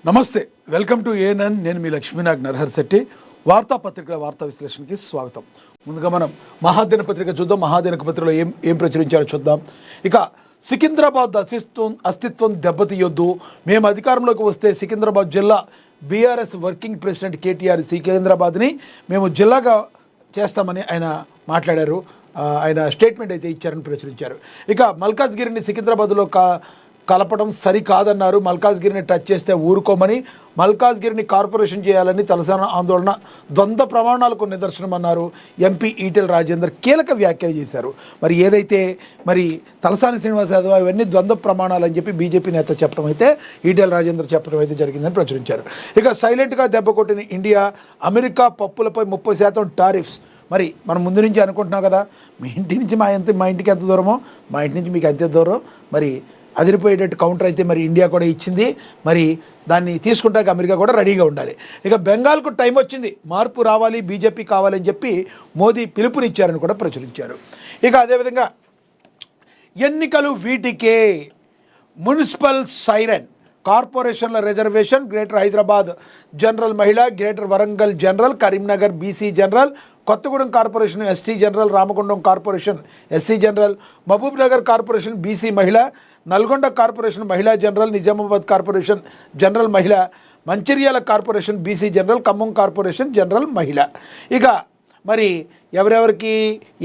నమస్తే, welcome to ANN. నేను మీ లక్ష్మీనాగ్ నరహర్శెట్టి. వార్తాపత్రికల వార్తా విశ్లేషణకి స్వాగతం. ముందుగా మనం మహాదినపత్రిక చూద్దాం. మహాదినపత్రికలో ఏం ప్రచురించారో చూద్దాం. ఇక సికింద్రాబాద్ అస్తిత్వం దెబ్బతీయొద్దు, మేము అధికారంలోకి వస్తే సికింద్రాబాద్ జిల్లా బీఆర్ఎస్ వర్కింగ్ ప్రెసిడెంట్ కేటీఆర్ సికింద్రాబాద్ని మేము జిల్లాగా చేస్తామని ఆయన మాట్లాడారు. ఆయన స్టేట్మెంట్ అయితే ఇచ్చారని ప్రచురించారు. ఇక మల్కాజ్గిరిని సికింద్రాబాద్లో కలపడం సరికాదన్నారు. మల్కాజ్గిరిని టచ్ చేస్తే ఊరుకోమని, మల్కాజ్గిరిని కార్పొరేషన్ చేయాలని తలసాని ఆందోళన ద్వంద్వ ప్రమాణాలకు నిదర్శనం అన్నారు. ఎంపీ ఈటెల రాజేందర్ కీలక వ్యాఖ్యలు చేశారు. మరి ఏదైతే తలసాని శ్రీనివాస్ యాదవ్ ఇవన్నీ ద్వంద్వ ప్రమాణాలు అని చెప్పి బీజేపీ నేత చెప్పడం అయితే ఈటెల రాజేందర్ చెప్పడం అయితే జరిగిందని ప్రచురించారు. ఇక సైలెంట్గా దెబ్బ కొట్టిన ఇండియా, అమెరికా పప్పులపై 30% టారిఫ్స్. మరి మనం ముందు నుంచి అనుకుంటున్నాం కదా, మీ ఇంటి నుంచి మా ఇంటికి ఎంత దూరమో మా ఇంటి నుంచి మీకు అంతే దూరం. మరి అదిరిపోయేటట్టు కౌంటర్ అయితే మరి ఇండియా కూడా ఇచ్చింది. మరి దాన్ని తీసుకుంటాక అమెరికా కూడా రెడీగా ఉండాలి. ఇక బెంగాల్కు టైం వచ్చింది, మార్పు రావాలి, బీజేపీ కావాలని చెప్పి మోదీ పిలుపునిచ్చారని కూడా ప్రచురించారు. ఇక అదేవిధంగా ఎన్నికలు వీటికే, మున్సిపల్ సైరన్, కార్పొరేషన్ల రిజర్వేషన్, గ్రేటర్ హైదరాబాద్ జనరల్ మహిళ, greater Warangal general, Karimnagar BC general, Kothagudem corporation ST general, Ramagundam corporation SC general, Mahabubnagar corporation BC మహిళ, నల్గొండ కార్పొరేషన్ మహిళా జనరల్, నిజామాబాద్ కార్పొరేషన్ జనరల్ మహిళ, Mancherial corporation BC general, Khammam corporation general మహిళ. ఇక మరి ఎవరెవరికి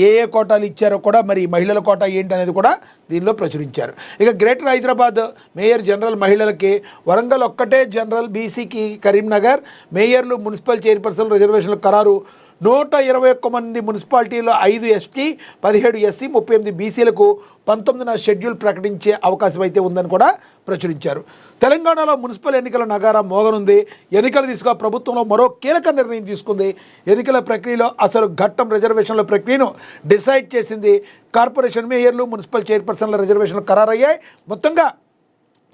ఏ కోటాలు ఇచ్చారో కూడా, మరి మహిళల కోటా ఏంటి అనేది కూడా దీనిలో ప్రచురించారు. ఇక గ్రేటర్ హైదరాబాద్ మేయర్ జనరల్ మహిళలకి, వరంగల్ ఒక్కటే జనరల్ బీసీకి, కరీంనగర్ మేయర్లు మున్సిపల్ చైర్పర్సన్ రిజర్వేషన్ల ఖరారు. 121 మంది మున్సిపాలిటీలో 5 ఎస్టీ, 17 ఎస్సీ, 38 బీసీలకు 19న షెడ్యూల్ ప్రకటించే అవకాశం అయితే ఉందని కూడా ప్రచురించారు. తెలంగాణలో మున్సిపల్ ఎన్నికల నగారా మోగనుంది. ఎన్నికలు తీసుకున్న ప్రభుత్వంలో మరో కీలక నిర్ణయం తీసుకుంది. ఎన్నికల ప్రక్రియలో అసలు ఘట్టం రిజర్వేషన్ల ప్రక్రియను డిసైడ్ చేసింది. కార్పొరేషన్ మేయర్లు, మున్సిపల్ చైర్పర్సన్ల రిజర్వేషన్లు ఖరారయ్యాయి. మొత్తంగా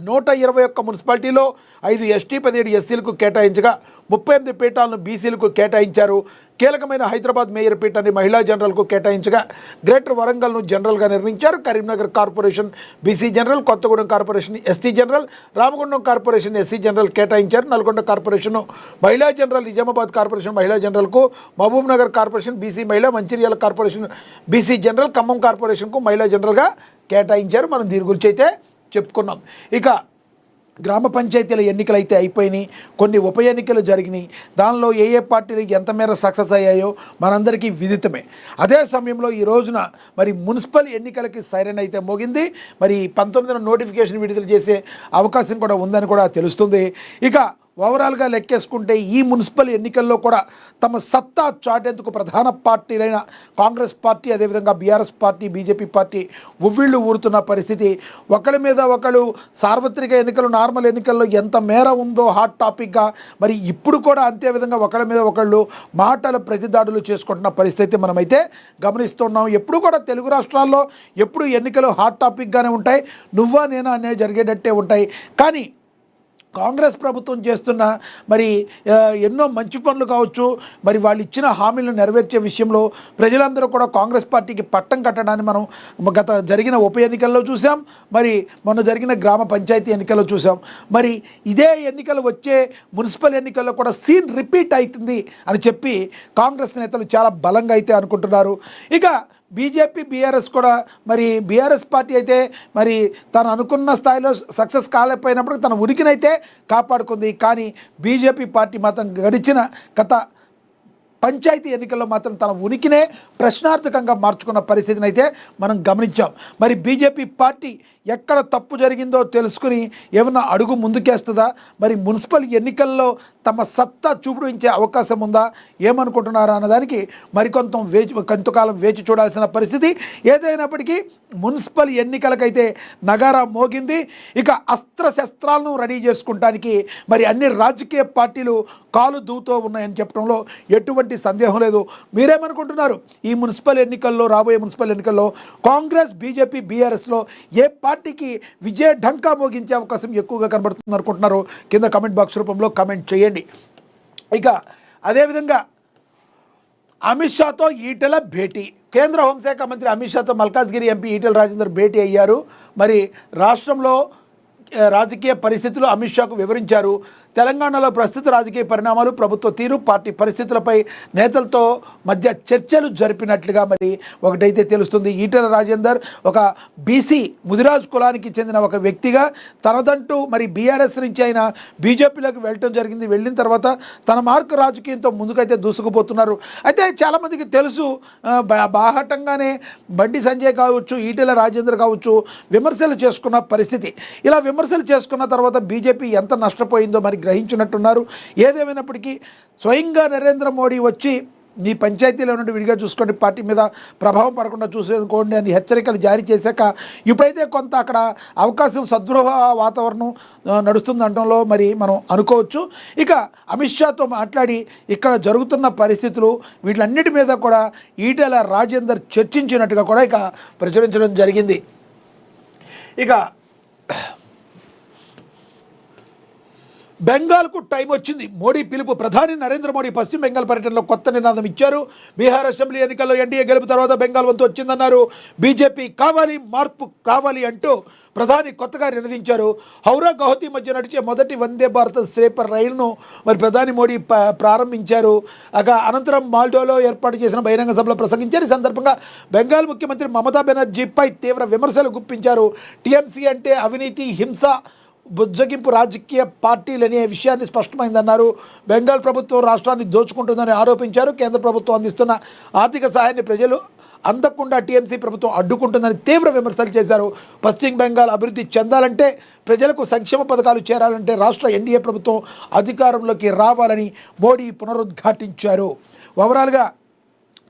121 మున్సిపాలిటీలో 5 ఎస్టీ, 17 ఎస్సీలకు కేటాయించగా 38 పీఠాలను బీసీలకు కేటాయించారు. కీలకమైన హైదరాబాద్ మేయర్ పీఠాన్ని మహిళా జనరల్కు కేటాయించగా గ్రేటర్ వరంగల్ను జనరల్గా నిర్ణయించారు. Karimnagar corporation BC general, Kothagudem corporation ST general, Ramagundam corporation SC general కేటాయించారు. నల్గొండ కార్పొరేషన్ మహిళా జనరల్, నిజామాబాద్ కార్పొరేషన్ మహిళా జనరల్కు, మహబూబ్ నగర్ కార్పొరేషన్ బీసీ మహిళ, Mancherial corporation BC general, Khammam కార్పొరేషన్కు మహిళా జనరల్గా కేటాయించారు. మనం దీని గురించి అయితే చెప్పుకున్నాం. ఇక గ్రామ పంచాయతీల ఎన్నికలు అయితే అయిపోయినాయి, కొన్ని ఉప ఎన్నికలు జరిగినాయి. దానిలో ఏ పార్టీలు ఎంత మేర సక్సెస్ అయ్యాయో మనందరికీ విదితమే. అదే సమయంలో ఈ రోజున మరి మున్సిపల్ ఎన్నికలకి సైరన్ అయితే మోగింది. మరి 19న నోటిఫికేషన్ విడుదల చేసే అవకాశం కూడా ఉందని కూడా తెలుస్తుంది. ఇక ఓవరాల్గా లెక్కేసుకుంటే ఈ మున్సిపల్ ఎన్నికల్లో కూడా తమ సత్తా చాటేందుకు ప్రధాన పార్టీలైన కాంగ్రెస్ పార్టీ, అదేవిధంగా బీఆర్ఎస్ పార్టీ, బీజేపీ పార్టీ ఉవ్విళ్ళు ఊరుతున్న పరిస్థితి. ఒకరి మీద ఒకళ్ళు సార్వత్రిక ఎన్నికలు, నార్మల్ ఎన్నికల్లో ఎంత మేర ఉందో హాట్ టాపిక్గా, మరి ఇప్పుడు కూడా అంతే విధంగా ఒకరి మీద ఒకళ్ళు మాటల ప్రతిదాడులు చేసుకుంటున్న పరిస్థితి మనమైతే గమనిస్తున్నాం. ఎప్పుడు కూడా తెలుగు రాష్ట్రాల్లో ఎప్పుడు ఎన్నికలు హాట్ టాపిక్గానే ఉంటాయి, నువ్వా నేనా అనేది జరిగేటట్టే ఉంటాయి. కానీ కాంగ్రెస్ ప్రభుత్వం చేస్తున్న మరి ఎన్నో మంచి పనులు కావచ్చు, మరి వాళ్ళు ఇచ్చిన హామీలను నెరవేర్చే విషయంలో ప్రజలందరూ కూడా కాంగ్రెస్ పార్టీకి పట్టం కట్టడాన్ని మనం గత జరిగిన ఉప ఎన్నికల్లో చూసాం, మరి మొన్న జరిగిన గ్రామ పంచాయతీ ఎన్నికల్లో చూసాం. మరి ఇదే ఎన్నికలు వచ్చే మున్సిపల్ ఎన్నికల్లో కూడా సీన్ రిపీట్ అవుతుంది అని చెప్పి కాంగ్రెస్ నేతలు చాలా బలంగా అయితే అనుకుంటున్నారు. ఇక బీజేపీ, బీఆర్ఎస్ కూడా, మరి బీఆర్ఎస్ పార్టీ అయితే మరి తను అనుకున్న స్థాయిలో సక్సెస్ కాలేకపోయినప్పుడు తన ఉనికినైతే కాపాడుకుంది. కానీ బీజేపీ పార్టీ మాత్రం గడిచిన గత పంచాయతీ ఎన్నికల్లో మాత్రం తన ఉనికినే ప్రశ్నార్థకంగా మార్చుకున్న పరిస్థితిని అయితే మనం గమనించాం. మరి బీజేపీ పార్టీ ఎక్కడ తప్పు జరిగిందో తెలుసుకుని ఏమన్నా అడుగు ముందుకేస్తుందా, మరి మున్సిపల్ ఎన్నికల్లో తమ సత్తా చూపించే అవకాశం ఉందా, ఏమనుకుంటున్నారా అన్నదానికి కొంతకాలం వేచి చూడాల్సిన పరిస్థితి. ఏదైనప్పటికీ మున్సిపల్ ఎన్నికలకైతే నగారా మోగింది. ఇక అస్త్రశస్త్రాలను రెడీ చేసుకుంటానికి మరి అన్ని రాజకీయ పార్టీలు కాలు దూతో ఉన్నాయని చెప్పడంలో ఎటువంటి సందేహం లేదు. మీరేమనుకుంటున్నారు? ఈ మున్సిపల్ ఎన్నికల్లో, రాబోయే మున్సిపల్ ఎన్నికల్లో కాంగ్రెస్, బీజేపీ, బీఆర్ఎస్లో ఏ పార్టీకి విజయ ఢంకా మోగించే అవకాశం ఎక్కువగా కనబడుతుంది అనుకుంటున్నారు? కింద కమెంట్ బాక్స్ రూపంలో కమెంట్ చేయండి. ఇక అదేవిధంగా అమిత్ షాతో ఈటెల భేటీ. కేంద్ర హోంశాఖ మంత్రి అమిత్ షాతో మల్కాజ్గిరి ఎంపీ ఈటెల రాజేందర్ భేటీ అయ్యారు. మరి రాష్ట్రంలో రాజకీయ పరిస్థితులు అమిత్ షాకు వివరించారు. తెలంగాణలో ప్రస్తుత రాజకీయ పరిణామాలు, ప్రభుత్వ తీరు, పార్టీ పరిస్థితులపై నేతలతో మధ్య చర్చలు జరిపినట్లుగా మరి ఒకటైతే తెలుస్తుంది. ఈటెల రాజేందర్ ఒక బీసీ ముదిరాజు కులానికి చెందిన ఒక వ్యక్తిగా తనదంటూ మరి బీఆర్ఎస్ నుంచి ఆయన బీజేపీలోకి వెళ్ళటం జరిగింది. వెళ్ళిన తర్వాత తన మార్కు రాజకీయంతో ముందుకైతే దూసుకుపోతున్నారు. అయితే చాలామందికి తెలుసు, బాహటంగానే బండి సంజయ్ కావచ్చు, ఈటెల రాజేందర్ కావచ్చు విమర్శలు చేసుకున్న పరిస్థితి. ఇలా విమర్శలు చేసుకున్న తర్వాత బీజేపీ ఎంత నష్టపోయిందో మరి గ్రహించినట్టున్నారు. ఏదేమైనప్పటికీ స్వయంగా నరేంద్ర మోడీ వచ్చి మీ పంచాయతీలో నుండి విడిగా చూసుకోండి, పార్టీ మీద ప్రభావం పడకుండా చూసుకోండి అని హెచ్చరికలు జారీ చేశాక ఇప్పుడైతే కొంత అక్కడ అవకాశం, సద్గృహ వాతావరణం నడుస్తుందనడంలో మరి మనం అనుకోవచ్చు. ఇక అమిత్ షాతో మాట్లాడి ఇక్కడ జరుగుతున్న పరిస్థితులు వీటన్నిటి మీద కూడా ఈటెల రాజేందర్ చర్చించినట్టుగా కూడా ఇక ప్రచురించడం జరిగింది. ఇక బెంగాల్కు టైం వచ్చింది. మోడీ పిలుపు. ప్రధాని నరేంద్ర మోడీ పశ్చిమ బెంగాల్ పర్యటనలో కొత్త నినాదం ఇచ్చారు. బీహార్ అసెంబ్లీ ఎన్నికల్లో ఎన్డీఏ గెలుపు తర్వాత బెంగాల్ వంతు వచ్చిందన్నారు. బీజేపీ కావాలి, మార్పు కావాలి అంటూ ప్రధాని కొత్తగా నినదించారు. హౌరా గౌహతి మధ్య నడిచే మొదటి వందే భారత్ స్లీపర్ రైలును మరి ప్రధాని మోడీ ప్రారంభించారు. అనంతరం మాల్డోలో ఏర్పాటు చేసిన బహిరంగ సభలో ప్రసంగించారు. ఈ సందర్భంగా బెంగాల్ ముఖ్యమంత్రి మమతా బెనర్జీపై తీవ్ర విమర్శలు గుప్పించారు. టీఎంసీ అంటే అవినీతి, హింస, బుజ్జగింపు రాజకీయ పార్టీలు అనే విషయాన్ని స్పష్టమైందన్నారు. బెంగాల్ ప్రభుత్వం రాష్ట్రాన్ని దోచుకుంటుందని ఆరోపించారు. కేంద్ర ప్రభుత్వం అందిస్తున్న ఆర్థిక సహాయాన్ని ప్రజలు అందకుండా టీఎంసీ ప్రభుత్వం అడ్డుకుంటుందని తీవ్ర విమర్శలు చేశారు. పశ్చిమ బెంగాల్ అభివృద్ధి చెందాలంటే, ప్రజలకు సంక్షేమ పథకాలు చేరాలంటే రాష్ట్ర ఎన్డీఏ ప్రభుత్వం అధికారంలోకి రావాలని మోడీ పునరుద్ఘాటించారు. ఓవరాల్గా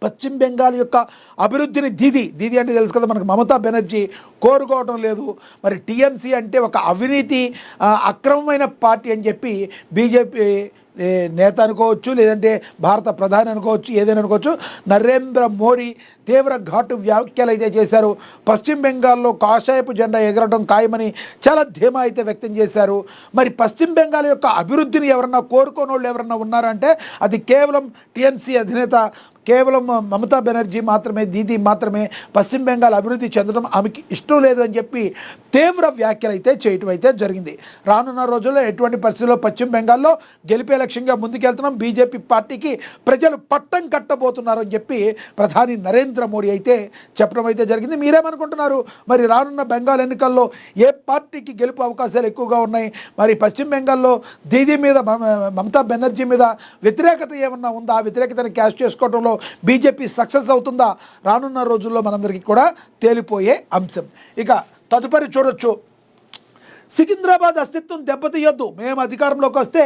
పశ్చిమ బెంగాల్ యొక్క అభివృద్ధిని దీది అంటే తెలుసు కదా మనకు, మమతా బెనర్జీ కోరుకోవడం లేదు. మరి టీఎంసీ అంటే ఒక అవినీతి, అక్రమమైన పార్టీ అని చెప్పి బీజేపీ నేత అనుకోవచ్చు, లేదంటే భారత ప్రధాని అనుకోవచ్చు, ఏదైనా అనుకోవచ్చు, నరేంద్ర మోడీ తీవ్ర ఘాటు వ్యాఖ్యలు అయితే చేశారు. పశ్చిమ బెంగాల్లో కాషాయపు జెండా ఎగరడం ఖాయమని చాలా ధీమా అయితే వ్యక్తం చేశారు. మరి పశ్చిమ బెంగాల్ యొక్క అభివృద్ధిని ఎవరన్నా కోరుకోనోళ్ళు ఎవరన్నా ఉన్నారంటే అది కేవలం టీఎంసీ అధినేత, కేవలం మమతా బెనర్జీ మాత్రమే, దీదీ మాత్రమే పశ్చిమ బెంగాల్ అభివృద్ధి చెందడం ఆమెకి ఇష్టం లేదు అని చెప్పి తీవ్ర వ్యాఖ్యలు అయితే చేయటం అయితే జరిగింది. రానున్న రోజుల్లో ఎటువంటి పరిస్థితుల్లో పశ్చిమ బెంగాల్లో గెలిపే లక్ష్యంగా ముందుకెళ్తున్నాం, బీజేపీ పార్టీకి ప్రజలు పట్టం కట్టబోతున్నారు అని చెప్పి ప్రధాని నరేంద్ర మోడీ అయితే చెప్పడం అయితే జరిగింది. మీరేమనుకుంటున్నారు? మరి రానున్న బెంగాల్ ఎన్నికల్లో ఏ పార్టీకి గెలుపు అవకాశాలు ఎక్కువగా ఉన్నాయి? మరి పశ్చిమ బెంగాల్లో దీదీ మీద, మమతా బెనర్జీ మీద వ్యతిరేకత ఏమన్నా ఉందా? ఆ వ్యతిరేకతను క్యాష్ చేసుకోవడంలో బీజేపీ సక్సెస్ అవుతుందా? రానున్న రోజుల్లో మనందరికీ కూడా తేలిపోయే అంశం. ఇక తదుపరి చూడొచ్చు, సికింద్రాబాద్ అస్తిత్వం దెబ్బతీయొద్దు, మేము అధికారంలోకి వస్తే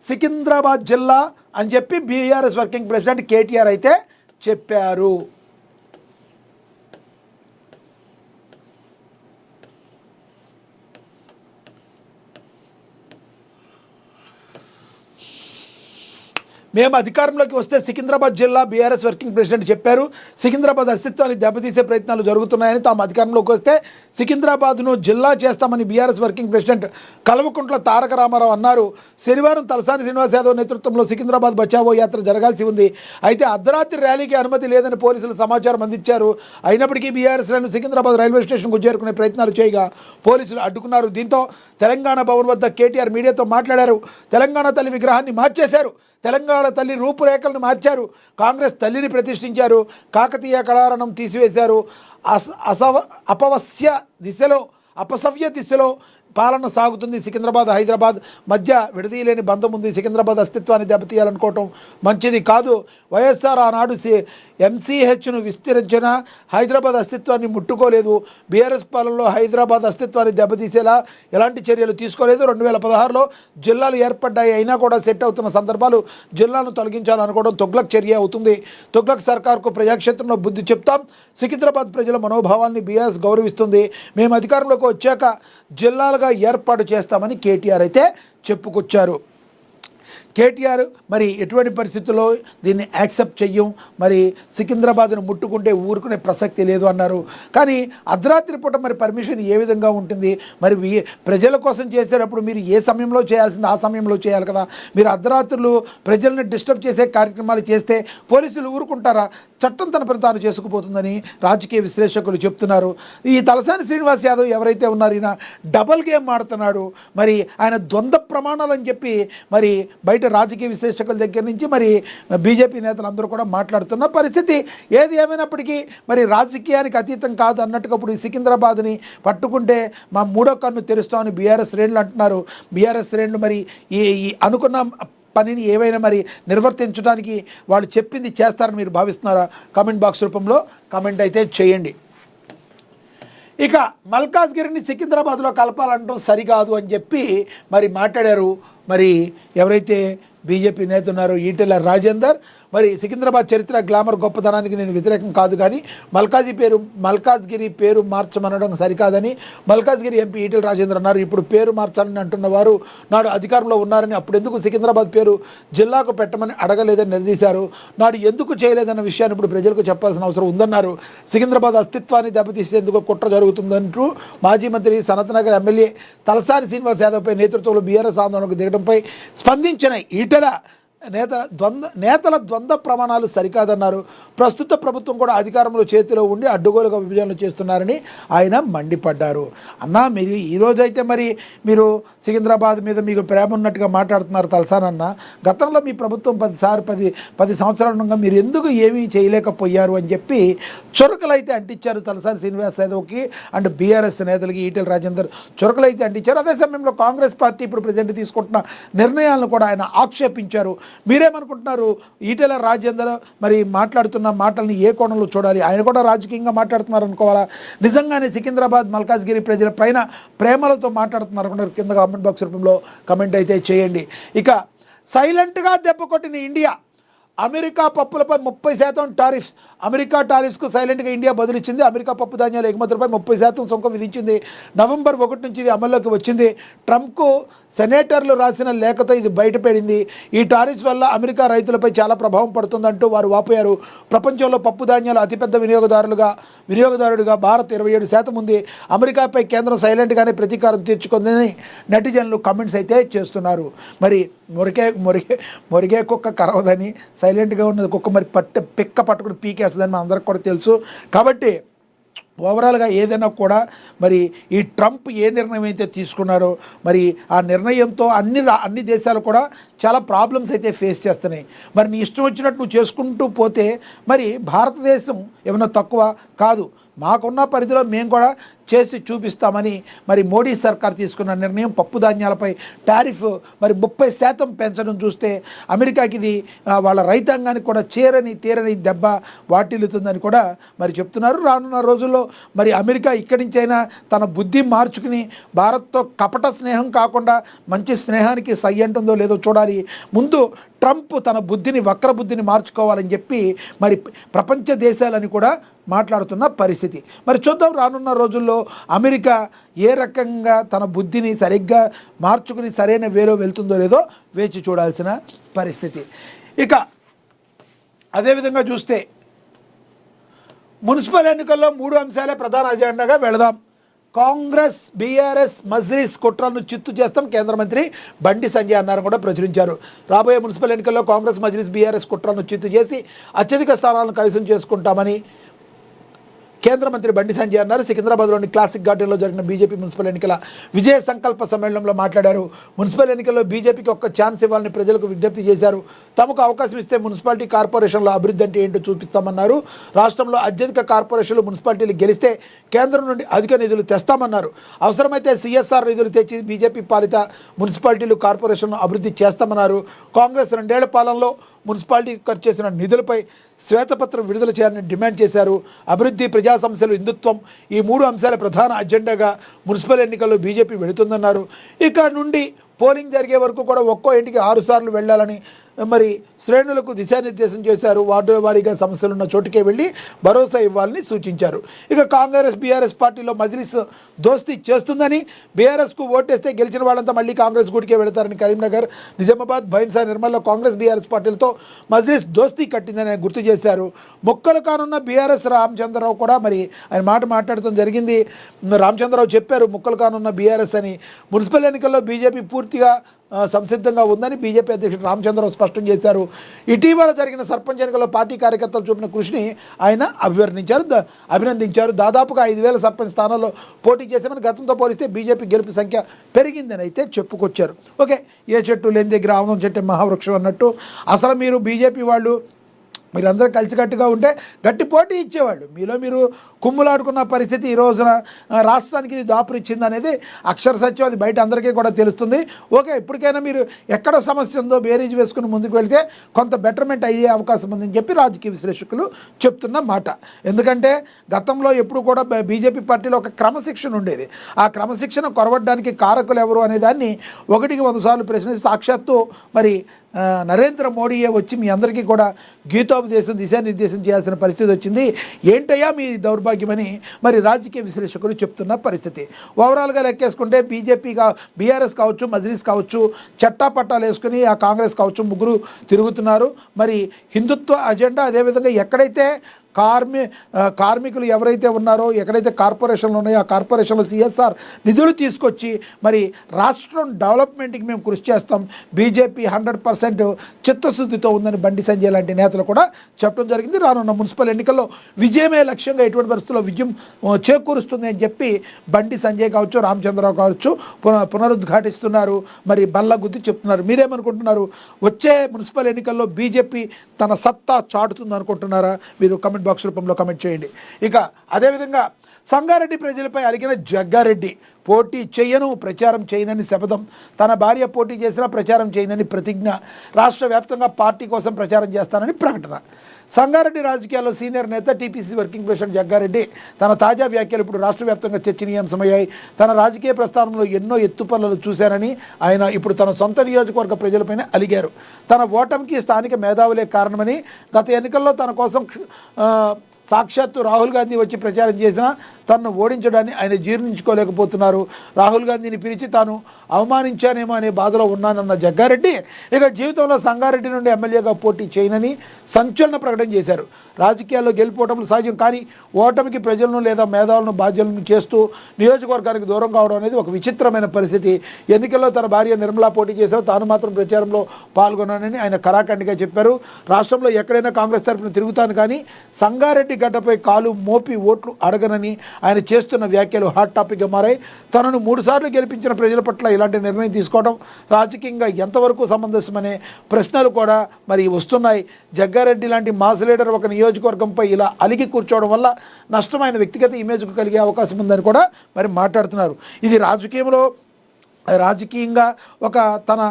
సికింద్రాబాద్ జిల్లా అని చెప్పి బీఆర్ఎస్ వర్కింగ్ ప్రెసిడెంట్ కేటీఆర్ అయితే చెప్పారు. మేము అధికారంలోకి వస్తే సికింద్రాబాద్ జిల్లా బీఆర్ఎస్ వర్కింగ్ ప్రెసిడెంట్ చెప్పారు. సికింద్రాబాద్ అస్తిత్వాన్ని దెబ్బతీసే ప్రయత్నాలు జరుగుతున్నాయని, తాము అధికారంలోకి వస్తే సికింద్రాబాద్ను జిల్లా చేస్తామని BRS working president Kalvakuntla Taraka Ramarao అన్నారు. శనివారం తలసాని శ్రీనివాస్ యాదవ్ నేతృత్వంలో సికింద్రాబాద్ బచావో యాత్ర జరగాల్సి ఉంది. అయితే అర్ధరాత్రి ర్యాలీకి అనుమతి లేదని పోలీసులు సమాచారం అందించారు. అయినప్పటికీ బీఆర్ఎస్ శ్రేణులు సికింద్రాబాద్ రైల్వే స్టేషన్కు చేరుకునే ప్రయత్నాలు చేయగా పోలీసులు అడ్డుకున్నారు. దీంతో తెలంగాణ భవన్ వద్ద కేటీఆర్ మీడియాతో మాట్లాడారు. తెలంగాణ తల్లి విగ్రహాన్ని మార్చేశారు, తెలంగాణ తల్లి రూపురేఖలను మార్చారు, కాంగ్రెస్ తల్లిని ప్రతిష్ఠించారు, కాకతీయ కళారణం తీసివేశారు, అపసవ్య దిశలో పాలన సాగుతుంది. సికింద్రాబాద్ హైదరాబాద్ మధ్య విడదీయలేని బంధం ఉంది. సికింద్రాబాద్ అస్తిత్వాన్ని దెబ్బతీయాలనుకోవటం మంచిది కాదు. వైఎస్ఆర్ ఆనాడు ఎంసీహెచ్ను విస్తరించిన హైదరాబాద్ అస్తిత్వాన్ని ముట్టుకోలేదు. బీఆర్ఎస్ పాలనలో హైదరాబాద్ అస్తిత్వాన్ని దెబ్బతీసేలా ఎలాంటి చర్యలు తీసుకోలేదు. 2016లో జిల్లాలు ఏర్పడ్డాయి, అయినా కూడా సెట్ అవుతున్న సందర్భాలు జిల్లాను తొలగించాలనుకోవడం తొగ్లక్ చర్య అవుతుంది. తొగ్లక్ సర్కార్కు ప్రజాక్షేత్రంలో బుద్ధి చెప్తాం. సికింద్రాబాద్ ప్రజల మనోభావాన్ని బీఆర్ఎస్ గౌరవిస్తుంది. మేము అధికారంలోకి వచ్చాక జిల్లాలుగా ఏర్పాటు చేస్తామని కేటీఆర్ అయితే చెప్పుకొచ్చారు. కేటీఆర్ మరి ఎటువంటి పరిస్థితుల్లో దీన్ని యాక్సెప్ట్ చెయ్యం, మరి సికింద్రాబాద్ను ముట్టుకుంటే ఊరుకునే ప్రసక్తి లేదు అన్నారు. కానీ అర్ధరాత్రి పూట మరి పర్మిషన్ ఏ విధంగా ఉంటుంది? మరి ప్రజల కోసం చేసేటప్పుడు మీరు ఏ సమయంలో చేయాల్సింది ఆ సమయంలో చేయాలి కదా. మీరు అర్ధరాత్రులు ప్రజల్ని డిస్టర్బ్ చేసే కార్యక్రమాలు చేస్తే పోలీసులు ఊరుకుంటారా? చట్టం తన పని తాను చేసుకుపోతుందని రాజకీయ విశ్లేషకులు చెప్తున్నారు. ఈ తలసాని శ్రీనివాస్ యాదవ్ ఎవరైతే ఉన్నారో ఈయన డబల్ గేమ్ ఆడుతున్నాడు. మరి ఆయన ద్వంద్వ ప్రమాణాలు అని చెప్పి మరి బయట రాజకీయ విశ్లేషకుల దగ్గర నుంచి మరి బీజేపీ నేతలు అందరూ కూడా మాట్లాడుతున్న పరిస్థితి. ఏది ఏమైనప్పటికీ మరి రాజకీయానికి అతీతం కాదు అన్నట్టుగా ఇప్పుడు ఈ సికింద్రాబాద్ని పట్టుకుంటే మా మూడో కన్ను తెరుస్తామని బీఆర్ఎస్ శ్రేణులు అంటున్నారు. బీఆర్ఎస్ శ్రేణులు మరి ఈ అనుకున్న పనిని ఏవైనా మరి నిర్వర్తించడానికి వాళ్ళు చెప్పింది చేస్తారని మీరు భావిస్తున్నారా? కామెంట్ బాక్స్ రూపంలో కామెంట్ అయితే చేయండి. ఇక మల్కాజ్గిరిని సికింద్రాబాద్లో కలపాలంటాం సరికాదు అని చెప్పి మరి మాట్లాడారు. మరి ఎవరైతే బీజేపీ నేత ఉన్నారో ఈటెల రాజేందర్, మరి సికింద్రాబాద్ చరిత్ర గ్లామర్ గొప్పతనానికి నేను వ్యతిరేకం కాదు, కానీ మల్కాజ్గిరి పేరు మార్చమనడం సరికాదని మల్కాజ్గిరి ఎంపీ ఈటెల రాజేందర్ అన్నారు. ఇప్పుడు పేరు మార్చాలని అంటున్న వారు నాడు అధికారంలో ఉన్నారని, అప్పుడు ఎందుకు సికింద్రాబాద్ పేరు జిల్లాకు పెట్టమని అడగలేదని నిలదీశారు. నాడు ఎందుకు చేయలేదన్న విషయాన్ని ఇప్పుడు ప్రజలకు చెప్పాల్సిన అవసరం ఉందన్నారు. సికింద్రాబాద్ అస్తిత్వాన్ని దెబ్బతీసేందుకు కుట్ర జరుగుతుందంటూ మాజీ మంత్రి సనత్నగర్ ఎమ్మెల్యే తలసాని శ్రీనివాస్ యాదవ్పై నేతృత్వంలో బీఆర్ఎస్ ఆందోళనకు దిగడంపై స్పందించిన ఈటెల నేతల ద్వంద్వ ప్రమాణాలు సరికాదన్నారు. ప్రస్తుత ప్రభుత్వం కూడా అధికారంలో చేతిలో ఉండి అడ్డుగోలుగా విభజనలు చేస్తున్నారని ఆయన మండిపడ్డారు. అన్నా మీరు ఈరోజైతే మరి మీరు సికింద్రాబాద్ మీద మీకు ప్రేమ ఉన్నట్టుగా మాట్లాడుతున్నారు తలసానన్న. గతంలో మీ ప్రభుత్వం 10 సంవత్సరాల నుండి మీరు ఎందుకు ఏమీ చేయలేకపోయారు అని చెప్పి చొరకలైతే అంటించారు తలసాని శ్రీనివాస్ యాదవ్కి అండ్ బీఆర్ఎస్ నేతలకి ఈటెల రాజేందర్ చొరకలైతే అంటించారు. అదే సమయంలో కాంగ్రెస్ పార్టీ ఇప్పుడు ప్రజెంట్ తీసుకుంటున్న నిర్ణయాలను కూడా ఆయన ఆక్షేపించారు. మీరేమనుకుంటున్నారు? ఈటెల రాజేందర్ మరి మాట్లాడుతున్న మాటల్ని ఏ కోణంలో చూడాలి? ఆయన కూడా రాజకీయంగా మాట్లాడుతున్నారు అనుకోవాలా? నిజంగానే సికింద్రాబాద్ మల్కాజ్గిరి ప్రజల పైన ప్రేమలతో మాట్లాడుతున్నారు అనుకుంటారు? కింద కామెంట్ బాక్స్ రూపంలో కామెంట్ అయితే చేయండి. ఇక సైలెంట్గా దెబ్బ కొట్టిన ఇండియా, అమెరికా పప్పులపై 30% టారిఫ్స్. అమెరికా టారిఫ్స్కు సైలెంట్గా ఇండియా బదులిచ్చింది. అమెరికా పప్పు ధాన్యాల ఎగుమతులపై 30% సుంకం విధించింది. నవంబర్ 1 నుంచి ఇది అమల్లోకి వచ్చింది. ట్రంప్కు సెనేటర్లు రాసిన లేఖతో ఇది బయటపడింది. ఈ టారిఫ్స్ వల్ల అమెరికా రైతులపై చాలా ప్రభావం పడుతుందంటూ వారు వాపోయారు. ప్రపంచంలో పప్పు ధాన్యాలు అతిపెద్ద వినియోగదారుడిగా భారత్ 27% ఉంది. అమెరికాపై కేంద్రం సైలెంట్గానే ప్రతీకారం తీర్చుకుందని నెటిజన్లు కమెంట్స్ అయితే చేస్తున్నారు. మరి మొరిగే కుక్క కరవదని, సైలెంట్గా ఉన్నది కుక్క మరి పిక్క పట్టుకుని పీకేస్తుందని మన అందరికి కూడా తెలుసు. కాబట్టి ఓవరాల్గా ఏదైనా కూడా మరి ఈ ట్రంప్ ఏ నిర్ణయం అయితే తీసుకున్నాడో మరి ఆ నిర్ణయంతో అన్ని దేశాలు కూడా చాలా ప్రాబ్లమ్స్ అయితే ఫేస్ చేస్తున్నాయి. మరి నీ ఇష్టం వచ్చినట్టు నువ్వు చేసుకుంటూ పోతే మరి భారతదేశం ఏమైనా తక్కువ కాదు. మాకున్న పరిధిలో మేము కూడా చేసి చూపిస్తామని మరి మోడీ సర్కార్ తీసుకున్న నిర్ణయం పప్పు ధాన్యాలపై టారిఫ్ మరి 30% పెంచడం చూస్తే అమెరికాకి ఇది వాళ్ళ రైతాంగానికి కూడా తీరని దెబ్బ వాటిల్లుతుందని కూడా మరి చెప్తున్నారు. రానున్న రోజుల్లో మరి అమెరికా ఇక్కడి నుంచైనా తన బుద్ధి మార్చుకుని భారత్తో కపట స్నేహం కాకుండా మంచి స్నేహానికి సై అంటుందో లేదో చూడాలి. ముందు ట్రంప్ తన వక్ర బుద్ధిని మార్చుకోవాలని చెప్పి మరి ప్రపంచ దేశాలని కూడా మాట్లాడుతున్న పరిస్థితి. మరి చూద్దాం రానున్న రోజుల్లో అమెరికా ఏ రకంగా తన బుద్ధిని సరిగ్గా మార్చుకుని సరైన వేలో వెళ్తుందో లేదో వేచి చూడాల్సిన పరిస్థితి. ఇక అదేవిధంగా చూస్తే మున్సిపల్ ఎన్నికల్లో 3 అంశాలే ప్రధాన అజెండాగా వెళదాం. కాంగ్రెస్ బీఆర్ఎస్ మజ్లిస్ కుట్రలను చిత్తు చేస్తాం కేంద్ర మంత్రి బండి సంజయ్ అన్నారని కూడా ప్రచురించారు. రాబోయే మున్సిపల్ ఎన్నికల్లో కాంగ్రెస్ మజ్లిస్ బీఆర్ఎస్ కుట్రలను చిత్తు చేసి అత్యధిక స్థానాలను కైవసం చేసుకుంటామని కేంద్ర మంత్రి బండి సంజయ్ అన్నారు. సికింద్రాబాద్లోని క్లాసిక్ గార్డెన్లో జరిగిన బీజేపీ మున్సిపల్ ఎన్నికల విజయ సంకల్ప సమ్మేళనంలో మాట్లాడారు. మున్సిపల్ ఎన్నికల్లో బీజేపీకి ఒక్క ఛాన్స్ ఇవ్వాలని ప్రజలకు విజ్ఞప్తి చేశారు. తమకు అవకాశం ఇస్తే మున్సిపాలిటీ కార్పొరేషన్ల అభివృద్ధి అంటే ఏంటో చూపిస్తామన్నారు. రాష్ట్రంలో అత్యధిక కార్పొరేషన్లు మున్సిపాలిటీలు గెలిస్తే కేంద్రం నుండి అధిక నిధులు తెస్తామన్నారు. అవసరమైతే సిఎస్ఆర్ నిధులు తెచ్చి బీజేపీ పాలిత మున్సిపాలిటీలు కార్పొరేషన్ను అభివృద్ధి చేస్తామన్నారు. కాంగ్రెస్ 2 ఏళ్ల పాలనలో మున్సిపాలిటీ ఖర్చు చేసిన నిధులపై శ్వేతపత్రం విడుదల చేయాలని డిమాండ్ చేశారు. అభివృద్ధి, ప్రజా సమస్యలు, హిందుత్వం ఈ 3 అంశాల ప్రధాన అజెండాగా మున్సిపల్ ఎన్నికల్లో బీజేపీ వెళుతుందన్నారు. ఇక్కడ నుండి పోలింగ్ జరిగే వరకు కూడా ఒక్కో ఇంటికి 6 సార్లు వెళ్ళాలని మరి శ్రేణులకు దిశానిర్దేశం చేశారు. వార్డుల వారీగా సమస్యలున్న చోటుకే వెళ్ళి భరోసా ఇవ్వాలని సూచించారు. ఇక కాంగ్రెస్ బీఆర్ఎస్ పార్టీలో మజ్లిస్ దోస్తీ చేస్తుందని, బీఆర్ఎస్కు ఓటేస్తే గెలిచిన వాళ్ళంతా మళ్ళీ కాంగ్రెస్ గూటికే వెళతారని కరీంనగర్, నిజామాబాద్, భైంసా, నిర్మల్లో కాంగ్రెస్ బీఆర్ఎస్ పార్టీలతో మజ్లిస్ దోస్తీ కట్టిందని ఆయన గుర్తు చేశారు. మొక్కలు కానున్న బీఆర్ఎస్ రామచంద్రరావు కూడా మరి ఆయన మాట్లాడటం జరిగింది. రామచంద్రరావు చెప్పారు మొక్కలు కానున్న బీఆర్ఎస్ అని. మున్సిపల్ ఎన్నికల్లో బీజేపీ పూర్తిగా సంసిద్ధంగా ఉందని బీజేపీ అధ్యక్షుడు రామచంద్రరావు స్పష్టం చేశారు. ఇటీవల జరిగిన సర్పంచ్ ఎన్నికల్లో పార్టీ కార్యకర్తలు చూపిన కృషిని ఆయన అభినందించారు. దాదాపుగా 5,000 సర్పంచ్ స్థానాల్లో పోటీ చేశామని, గతంతో పోలిస్తే బీజేపీ గెలుపు సంఖ్య పెరిగిందని అయితే చెప్పుకొచ్చారు. ఓకే, ఏ చెట్టు లేని దగ్గర ఆనందం చెట్టు మహావృక్షం అన్నట్టు అసలు మీరు బీజేపీ వాళ్ళు మీరందరూ కలిసికట్టుగా ఉంటే గట్టి పోటీ ఇచ్చేవాళ్ళు. మీలో మీరు కుమ్ములాడుకున్న పరిస్థితి ఈ రోజున రాష్ట్రానికి ఇది దాపురిచ్చింది అనేది అక్షర సత్యం. అది బయట అందరికీ కూడా తెలుస్తుంది. ఓకే, ఇప్పటికైనా మీరు ఎక్కడ సమస్య ఉందో బేరీజ్ వేసుకుని ముందుకు వెళితే కొంత బెటర్మెంట్ అయ్యే అవకాశం ఉందని చెప్పి రాజకీయ విశ్లేషకులు చెప్తున్న మాట. ఎందుకంటే గతంలో ఎప్పుడు కూడా బీజేపీ పార్టీలో ఒక క్రమశిక్షణ ఉండేది. ఆ క్రమశిక్షణ కొరవడానికి కారకులు ఎవరు అనే దాన్ని 100 సార్లు ప్రశ్నించి సాక్షాత్తు మరి నరేంద్ర మోడీయే వచ్చి మీ అందరికీ కూడా గీతోపదేశం, దిశానిర్దేశం చేయాల్సిన పరిస్థితి వచ్చింది. ఏంటయ్యా మీ దౌర్భాగ్యమని మరి రాజకీయ విశ్లేషకులు చెప్తున్న పరిస్థితి. ఓవరాల్గా లెక్కేసుకుంటే బీఆర్ఎస్ కావచ్చు, మజ్లిస్ కావచ్చు, చట్టాపట్టాలు వేసుకుని ఆ కాంగ్రెస్ కావచ్చు ముగ్గురు తిరుగుతున్నారు. మరి హిందుత్వ అజెండా, అదేవిధంగా ఎక్కడైతే కార్మికులు ఎవరైతే ఉన్నారో, ఎక్కడైతే కార్పొరేషన్లు ఉన్నాయో ఆ కార్పొరేషన్లో CSR నిధులు తీసుకొచ్చి మరి రాష్ట్రం డెవలప్మెంట్కి మేము కృషి చేస్తాం, బీజేపీ 100% చిత్తశుద్ధితో ఉందని బండి సంజయ్ లాంటి నేతలు కూడా చెప్పడం జరిగింది. రానున్న మున్సిపల్ ఎన్నికల్లో విజయమే లక్ష్యంగా ఎటువంటి పరిస్థితుల్లో విజయం చేకూరుస్తుంది అని చెప్పి బండి సంజయ్ కావచ్చు, రామచంద్రరావు కావచ్చు పునరుద్ఘాటిస్తున్నారు. మరి బల్లగుద్ది చెప్తున్నారు. మీరేమనుకుంటున్నారు? వచ్చే మున్సిపల్ ఎన్నికల్లో బీజేపీ తన సత్తా చాటుతుంది అనుకుంటున్నారా? మీరు కమెంట్ బాక్స్ రూపంలో కమెంట్ చేయండి. ఇక అదేవిధంగా సంగారెడ్డి ప్రజలపై అలిగిన జగ్గారెడ్డి పోటీ చేయను, ప్రచారం చేయనని శపథం. తన భార్య పోటీ చేసినా ప్రచారం చేయనని ప్రతిజ్ఞ. రాష్ట్ర వ్యాప్తంగా పార్టీ కోసం ప్రచారం చేస్తానని ప్రకటన. సంగారెడ్డి రాజకీయాల్లో సీనియర్ నేత టీపీసీ వర్కింగ్ ప్రెసిడెంట్ జగ్గారెడ్డి తన తాజా వ్యాఖ్యలు ఇప్పుడు రాష్ట్ర వ్యాప్తంగా చర్చనీయాంశమయ్యాయి. తన రాజకీయ ప్రస్థానంలో ఎన్నో ఎత్తుపల్లలు చూశానని ఆయన ఇప్పుడు తన సొంత నియోజకవర్గ ప్రజలపైన అలిగారు. తన ఓటమికి స్థానిక మేధావులే కారణమని, గత ఎన్నికల్లో తన కోసం సాక్షాత్తు రాహుల్ గాంధీ వచ్చి ప్రచారం చేసినా తనను ఓడించడాన్ని ఆయన జీర్ణించుకోలేకపోతున్నారు. రాహుల్ గాంధీని పిలిచి తాను అవమానించానేమో అనే బాధలో ఉన్నానన్న జగ్గారెడ్డి ఇక జీవితంలో సంగారెడ్డి నుండి ఎమ్మెల్యేగా పోటీ చేయనని సంచలన ప్రకటన చేశారు. రాజకీయాల్లో గెలిపోవటం సహజం, కానీ ఓటమికి ప్రజలను లేదా మేధావులను బాధ్యులను చేస్తూ నియోజకవర్గానికి దూరం కావడం అనేది ఒక విచిత్రమైన పరిస్థితి. ఎన్నికల్లో తన భార్య నిర్మలా పోటీ చేశారు, తాను మాత్రం ప్రచారంలో పాల్గొన్నానని ఆయన కరాఖండిగా చెప్పారు. రాష్ట్రంలో ఎక్కడైనా కాంగ్రెస్ తరఫున తిరుగుతాను, కానీ సంగారెడ్డి గడ్డపై కాలు మోపి ఓట్లు అడగనని ఆయన చేస్తున్న వ్యాఖ్యలు హాట్ టాపిక్గా మారాయి. తనను 3 సార్లు గెలిపించిన ప్రజల పట్ల ఇలాంటి నిర్ణయం తీసుకోవడం రాజకీయంగా ఎంతవరకు సమంజసమనే ప్రశ్నలు కూడా మరి వస్తున్నాయి. జగ్గారెడ్డి లాంటి మాస్ లీడర్ ఒక నియోజకవర్గంపై ఇలా అలిగి కూర్చోవడం వల్ల నష్టమైన వ్యక్తిగత ఇమేజ్కు కలిగే అవకాశం ఉందని కూడా మరి మాట్లాడుతున్నారు. ఇది రాజకీయంగా ఒక తన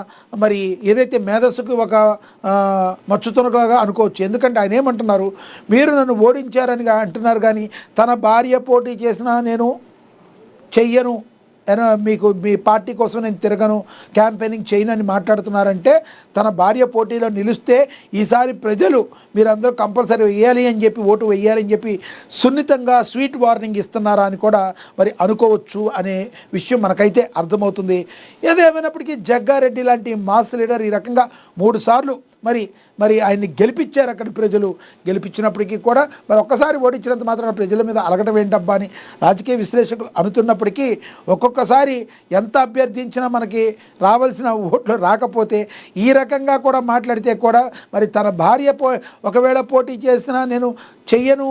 మరి ఏదైతే మేధస్సుకు ఒక మచ్చుతునగా అనుకోవచ్చు. ఎందుకంటే ఆయన ఏమంటున్నారు, మీరు నన్ను ఓడించారని అంటున్నారు, కానీ తన భార్య పోటీ చేసినా నేను చెయ్యను, మీకు మీ పార్టీ కోసం నేను తిరగను, క్యాంపెయినింగ్ చేయనని మాట్లాడుతున్నారంటే తన భార్య పోటీలో నిలిస్తే ఈసారి ప్రజలు మీరందరూ కంపల్సరీ వేయాలి అని చెప్పి, ఓటు వేయాలని చెప్పి సున్నితంగా స్వీట్ వార్నింగ్ ఇస్తున్నారా అని కూడా మరి అనుకోవచ్చు అనే విషయం మనకైతే అర్థమవుతుంది. ఏదేమైనప్పటికీ జగ్గారెడ్డి లాంటి మాస్ లీడర్ ఈ రకంగా 3 సార్లు మరి ఆయన్ని గెలిపించారు. అక్కడి ప్రజలు గెలిపించినప్పటికీ కూడా మరి ఒక్కసారి ఓడించినంత మాత్రాన ప్రజల మీద అలగడం ఏంటబ్బా అని రాజకీయ విశ్లేషకులు అనుతున్నప్పటికీ ఒక్కొక్కసారి ఎంత అభ్యర్థించినా మనకి రావాల్సిన ఓట్లు రాకపోతే ఈ రకంగా కూడా మాట్లాడితే కూడా మరి తన భార్య ఒకవేళ పోటీ చేసినా నేను చెయ్యను,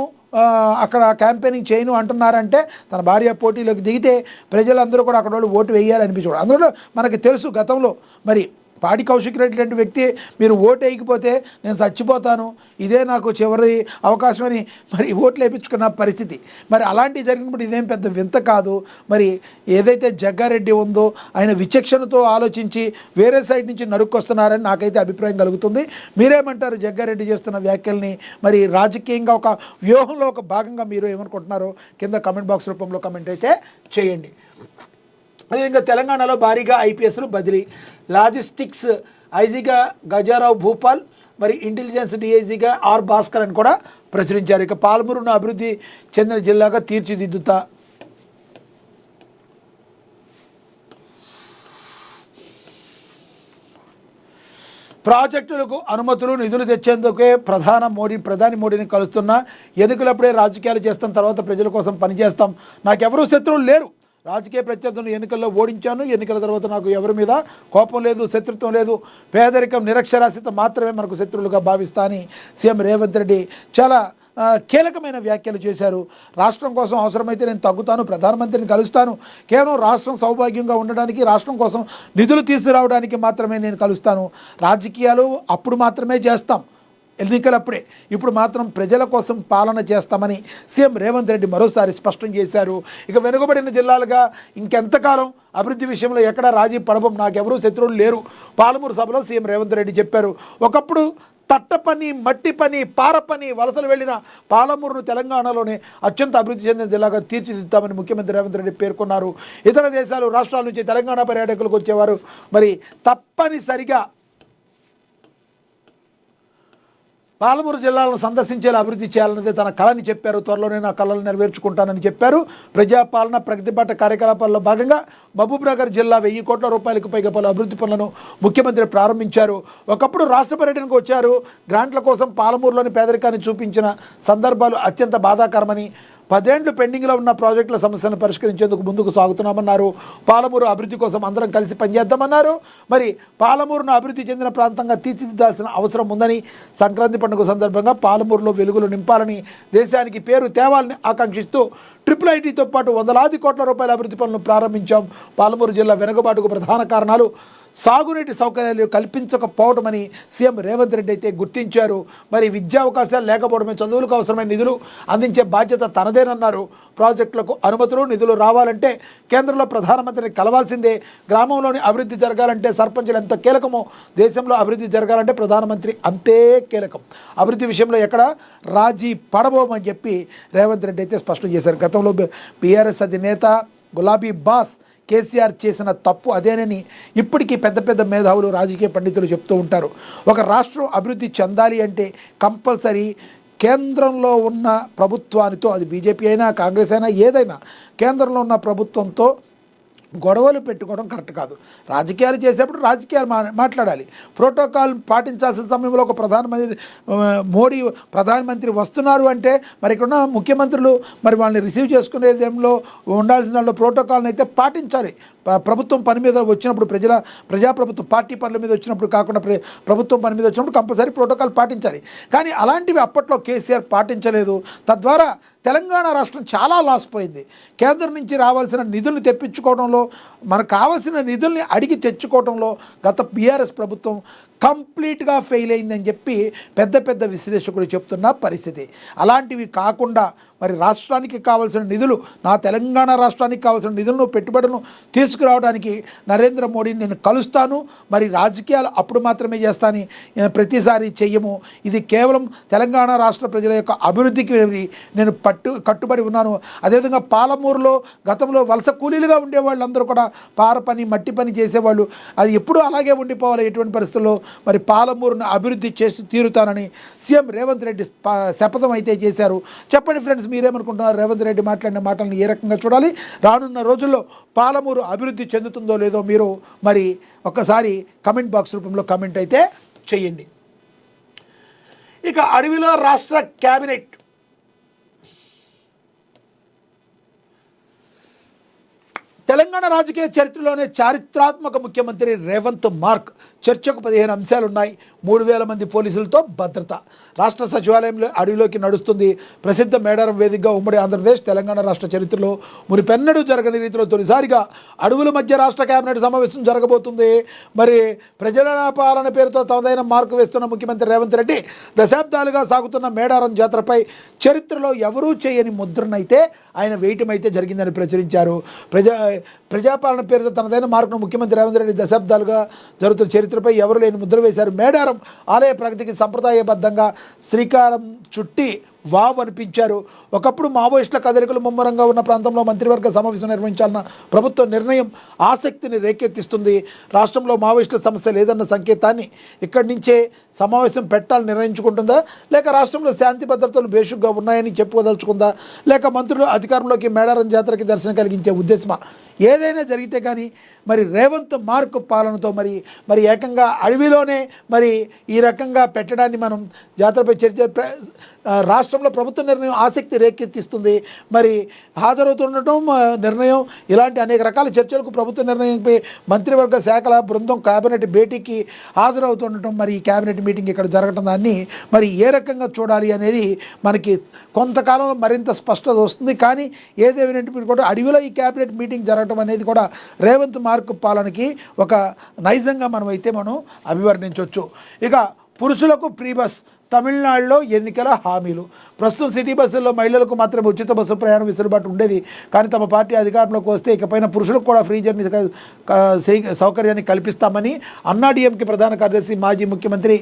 అక్కడ క్యాంపెయినింగ్ చేయను అంటున్నారంటే తన భార్య పోటీలోకి దిగితే ప్రజలందరూ కూడా అక్కడ వాళ్ళు ఓటు వేయాలనిపించకూడదు. అందులో మనకి తెలుసు గతంలో మరి పాడి కౌశిక్ రెడ్డి లాంటి వ్యక్తి మీరు ఓటు వేయకపోతే నేను చచ్చిపోతాను, ఇదే నాకు చివరి అవకాశం అని మరి ఓట్లు వేయించుకున్న పరిస్థితి. మరి అలాంటివి జరిగినప్పుడు ఇదేం పెద్ద వింత కాదు. మరి ఏదైతే జగ్గారెడ్డి ఉందో ఆయన విచక్షణతో ఆలోచించి వేరే సైడ్ నుంచి నరుక్కొస్తున్నారని నాకైతే అభిప్రాయం కలుగుతుంది. మీరేమంటారు జగ్గారెడ్డి చేస్తున్న వ్యాఖ్యల్ని? మరి రాజకీయంగా ఒక వ్యూహంలో ఒక భాగంగా మీరు ఏమనుకుంటున్నారో కింద కమెంట్ బాక్స్ రూపంలో కమెంట్ అయితే చేయండి. అదేవిధంగా తెలంగాణలో భారీగా IPSలు బదిలీ. లాజిస్టిక్స్ ఐజీగా గజారావు భూపాల్, మరి ఇంటెలిజెన్స్ డిఐజీగా ఆర్ భాస్కర్ అని కూడా ప్రచురించారు. ఇక పాలమూరును అభివృద్ధి చెందిన జిల్లాగా తీర్చిదిద్దుతా ప్రాజెక్టులకు అనుమతులు నిధులు తెచ్చేందుకే ప్రధాని మోడీని కలుస్తున్న ఎన్నికలప్పుడే రాజకీయాలు చేస్తాం, తర్వాత ప్రజల కోసం పనిచేస్తాం, నాకెవరూ శత్రువులు లేరు, రాజకీయ ప్రత్యర్థులను ఎన్నికల్లో ఓడించాను, ఎన్నికల తర్వాత నాకు ఎవరి మీద కోపం లేదు, శత్రుత్వం లేదు, పేదరికం నిరక్షరాస్యత మాత్రమే మనకు శత్రువులుగా భావిస్తా అని సీఎం రేవంత్ రెడ్డి చాలా కీలకమైన వ్యాఖ్యలు చేశారు. రాష్ట్రం కోసం అవసరమైతే నేను తగ్గుతాను, ప్రధానమంత్రిని కలుస్తాను, కేవలం రాష్ట్రం సౌభాగ్యంగా ఉండడానికి, రాష్ట్రం కోసం నిధులు తీసుకురావడానికి మాత్రమే నేను కలుస్తాను, రాజకీయాలు అప్పుడు మాత్రమే చేస్తాం, ఎన్నికలప్పుడే, ఇప్పుడు మాత్రం ప్రజల కోసం పాలన చేస్తామని సీఎం రేవంత్ రెడ్డి మరోసారి స్పష్టం చేశారు. ఇక వెనుకబడిన జిల్లాలుగా ఇంకెంతకాలం అభివృద్ధి విషయంలో ఎక్కడా రాజీ పడబం, నాకెవరూ శత్రువులు లేరు, పాలమూరు సభలో సీఎం రేవంత్ రెడ్డి చెప్పారు. ఒకప్పుడు తట్ట పని, మట్టి పని, పార పని, వలసలు వెళ్లిన పాలమూరును తెలంగాణలోనే అత్యంత అభివృద్ధి చెందిన జిల్లాగా తీర్చిదిద్దామని ముఖ్యమంత్రి రేవంత్ రెడ్డి పేర్కొన్నారు. ఇతర దేశాలు, రాష్ట్రాల నుంచి తెలంగాణ పర్యాటకులకు వచ్చేవారు మరి తప్పనిసరిగా పాలమూరు జిల్లాలను సందర్శించేలా అభివృద్ధి చేయాలన్నది తన కళని చెప్పారు. త్వరలోనే నా కళలు నెరవేర్చుకుంటానని చెప్పారు. ప్రజాపాలన ప్రగతి బాట కార్యకలాపాల్లో భాగంగా మహబూబ్నగర్ జిల్లా 1000 కోట్ల రూపాయలకు పైగా పలు అభివృద్ధి పనులను ముఖ్యమంత్రి ప్రారంభించారు. ఒకప్పుడు రాష్ట్ర పర్యటనకు వచ్చారు. గ్రాంట్ల కోసం పాలమూరులోని పేదరికాన్ని చూపించిన సందర్భాలు అత్యంత బాధాకరమని, 10 ఏళ్లు పెండింగ్లో ఉన్న ప్రాజెక్టుల సమస్యలను పరిష్కరించేందుకు ముందుకు సాగుతున్నామన్నారు. పాలమూరు అభివృద్ధి కోసం అందరం కలిసి పనిచేద్దామన్నారు. మరి పాలమూరును అభివృద్ధి చెందిన ప్రాంతంగా తీర్చిదిద్దాల్సిన అవసరం ఉందని, సంక్రాంతి పండుగ సందర్భంగా పాలమూరులో వెలుగులు నింపాలని, దేశానికి పేరు తేవాలని ఆకాంక్షిస్తూ IIITతో పాటు వందలాది కోట్ల రూపాయల అభివృద్ధి పనులను ప్రారంభించాం. పాలమూరు జిల్లా వెనుకబాటుకు ప్రధాన కారణాలు సాగునీటి సౌకర్యాలు కల్పించకపోవడమని సీఎం రేవంత్ రెడ్డి అయితే గుర్తించారు. మరి విద్యా అవకాశాలు లేకపోవడమే, చదువులకు అవసరమైన నిధులు అందించే బాధ్యత తనదేనన్నారు. ప్రాజెక్టులకు అనుమతులు, నిధులు రావాలంటే కేంద్రంలో ప్రధానమంత్రిని కలవాల్సిందే. గ్రామంలోని అభివృద్ధి జరగాలంటే సర్పంచులు ఎంత కీలకమో, దేశంలో అభివృద్ధి జరగాలంటే ప్రధానమంత్రి అంతే కీలకం. అభివృద్ధి విషయంలో ఎక్కడ రాజీ పడబోమని చెప్పి రేవంత్ రెడ్డి అయితే స్పష్టం చేశారు. గతంలో బీఆర్ఎస్ అధినేత గులాబీ బాస్ కేసీఆర్ చేసిన తప్పు అదేనని ఇప్పటికీ పెద్ద పెద్ద మేధావులు, రాజకీయ పండితులు చెప్తూ ఉంటారు. ఒక రాష్ట్రం అభివృద్ధి చెందాలి అంటే కంపల్సరీ కేంద్రంలో ఉన్న ప్రభుత్వానితో, అది బీజేపీ అయినా కాంగ్రెస్ అయినా ఏదైనా, కేంద్రంలో ఉన్న ప్రభుత్వంతో గొడవలు పెట్టుకోవడం కరెక్ట్ కాదు. రాజకీయాలు చేసేప్పుడు రాజకీయాలు మాట్లాడాలి. ప్రోటోకాల్ పాటించాల్సిన సమయంలో ఒక ప్రధానమంత్రి వస్తున్నారు అంటే మరి ఇక్కడ ముఖ్యమంత్రులు మరి వాళ్ళని రిసీవ్ చేసుకునే విషయంలో ఉండాల్సిన ప్రోటోకాల్ని అయితే పాటించాలి. ప్రభుత్వం పని మీద వచ్చినప్పుడు, ప్రజాప్రభుత్వం పార్టీ పనుల మీద వచ్చినప్పుడు కాకుండా ప్రభుత్వం పని మీద వచ్చినప్పుడు కంపల్సరీ ప్రోటోకాల్ పాటించాలి. కానీ అలాంటివి అప్పట్లో కేసీఆర్ పాటించలేదు. తద్వారా తెలంగాణ రాష్ట్రం చాలా లాస్ పోయింది. కేంద్రం నుంచి రావాల్సిన నిధులను తెప్పించుకోవడంలో, మనకు కావాల్సిన నిధుల్ని అడిగి తెచ్చుకోవడంలో గత బీఆర్ఎస్ ప్రభుత్వం కంప్లీట్గా ఫెయిల్ అయిందని చెప్పి పెద్ద పెద్ద విశ్లేషకులు చెప్తున్న పరిస్థితి. అలాంటివి కాకుండా మరి రాష్ట్రానికి కావాల్సిన నిధులు, నా తెలంగాణ రాష్ట్రానికి కావాల్సిన నిధులను, పెట్టుబడులను తీసుకురావడానికి నరేంద్ర మోడీని నేను కలుస్తాను. మరి రాజకీయాలు అప్పుడు మాత్రమే చేస్తాను, ప్రతిసారి చెయ్యము. ఇది కేవలం తెలంగాణ రాష్ట్ర ప్రజల యొక్క అభివృద్ధికి నేను కట్టుబడి ఉన్నాను. అదేవిధంగా పాలమూరులో గతంలో వలస కూలీలుగా ఉండేవాళ్ళు అందరూ కూడా పార పని, మట్టి పని చేసేవాళ్ళు. అది ఎప్పుడూ అలాగే ఉండిపోవాలి. ఎటువంటి పరిస్థితుల్లో మరి పాలమూరును అభివృద్ధి చేసి తీరుతానని సీఎం రేవంత్ రెడ్డి శపథం అయితే చేశారు. చెప్పండి ఫ్రెండ్స్, మీరేమనుకుంటున్నారు? రేవంత్ రెడ్డి మాట్లాడిన మాటలను ఏ రకంగా చూడాలి? రానున్న రోజుల్లో పాలమూరు అభివృద్ధి చెందుతుందో లేదో మీరు మరి ఒక్కసారి కమెంట్ బాక్స్ రూపంలో కమెంట్ అయితే చేయండి. ఇక అడవిలో రాష్ట్ర క్యాబినెట్ తెలంగాణ రాజకీయ చరిత్రలోనే చారిత్రాత్మక ముఖ్యమంత్రి రేవంత్ మార్క్. చర్చకు 15 అంశాలున్నాయి. 3000 మంది పోలీసులతో భద్రత. రాష్ట్ర సచివాలయంలో అడవిలోకి నడుస్తుంది. ప్రసిద్ధ మేడారం వేదికగా ఉమ్మడి ఆంధ్రప్రదేశ్, తెలంగాణ రాష్ట్ర చరిత్రలో మునిపెన్నడూ జరగని రీతిలో తొలిసారిగా అడవుల మధ్య రాష్ట్ర కేబినెట్ సమావేశం జరగబోతుంది. మరి ప్రజల పాలన పేరుతో తమదైన మార్కు వేస్తున్న ముఖ్యమంత్రి రేవంత్ రెడ్డి దశాబ్దాలుగా సాగుతున్న మేడారం జాతరపై చరిత్రలో ఎవరూ చేయని ముద్రనైతే ఆయన వేయటం అయితే జరిగిందని ప్రచురించారు. ప్రజాపాలన పేరుతో తనదైన మార్కును ముఖ్యమంత్రి రేవంత్ రెడ్డి దశాబ్దాలుగా జరుగుతున్న చరిత్రపై ఎవరు లేని ముద్ర వేశారు. మేడారం ఆలయ ప్రగతికి సంప్రదాయబద్ధంగా శ్రీకారం చుట్టి వావ్ అనిపించారు. ఒకప్పుడు మావోయిస్టుల కదలికలు ముమ్మరంగా ఉన్న ప్రాంతంలో మంత్రివర్గ సమావేశం నిర్వహించాలన్న ప్రభుత్వ నిర్ణయం ఆసక్తిని రేకెత్తిస్తుంది. రాష్ట్రంలో మావోయిస్టుల సమస్య లేదన్న సంకేతాన్ని ఇక్కడి నుంచే సమావేశం పెట్టాలని నిర్ణయించుకుంటుందా, లేక రాష్ట్రంలో శాంతి భద్రతలు బేషుగ్గా ఉన్నాయని చెప్పుకోదలుచుకుందా, లేక మంత్రులు అధికారంలోకి మేడారం జాతరకి దర్శనం కలిగించే ఉద్దేశమా? ఏదైనా జరిగితే కానీ మరి రేవంత్ మార్క్ పాలనతో మరి ఏకంగా అడవిలోనే మరి ఈ రకంగా పెట్టడాన్ని మనం జాతరపై చర్చ రాష్ట్రంలో ప్రభుత్వ నిర్ణయం ఆసక్తి రేకెత్తిస్తుంది. మరి హాజరవుతుండటం నిర్ణయం ఇలాంటి అనేక రకాల చర్చలకు ప్రభుత్వ నిర్ణయంపై మంత్రివర్గ శాఖల బృందం కేబినెట్ భేటీకి హాజరవుతుండటం, మరి ఈ కేబినెట్ మీటింగ్ ఇక్కడ జరగటం దాన్ని మరి ఏ రకంగా చూడాలి అనేది మనకి కొంతకాలంలో మరింత స్పష్టత వస్తుంది. కానీ ఏదేమైనప్పటికీ కూడా అడవిలో ఈ కేబినెట్ మీటింగ్ జరగటం అనేది కూడా రేవంత్ మార్క్ పాలనకి ఒక నైజంగా మనం అభివర్ణించవచ్చు. ఇక పురుషులకు ఫ్రీ బస్, తమిళనాడులో ఎన్నికల హామీలు. ప్రస్తుతం సిటీ బస్సుల్లో మహిళలకు మాత్రమే ఉచిత బస్సు ప్రయాణం వెసులుబాటు ఉండేది. కానీ తమ పార్టీ అధికారంలోకి వస్తే ఇకపైన పురుషులకు కూడా ఫ్రీ జర్నీ సౌకర్యాన్ని కల్పిస్తామని అన్నాడీఎంకే ప్రధాన కార్యదర్శి మాజీ ముఖ్యమంత్రి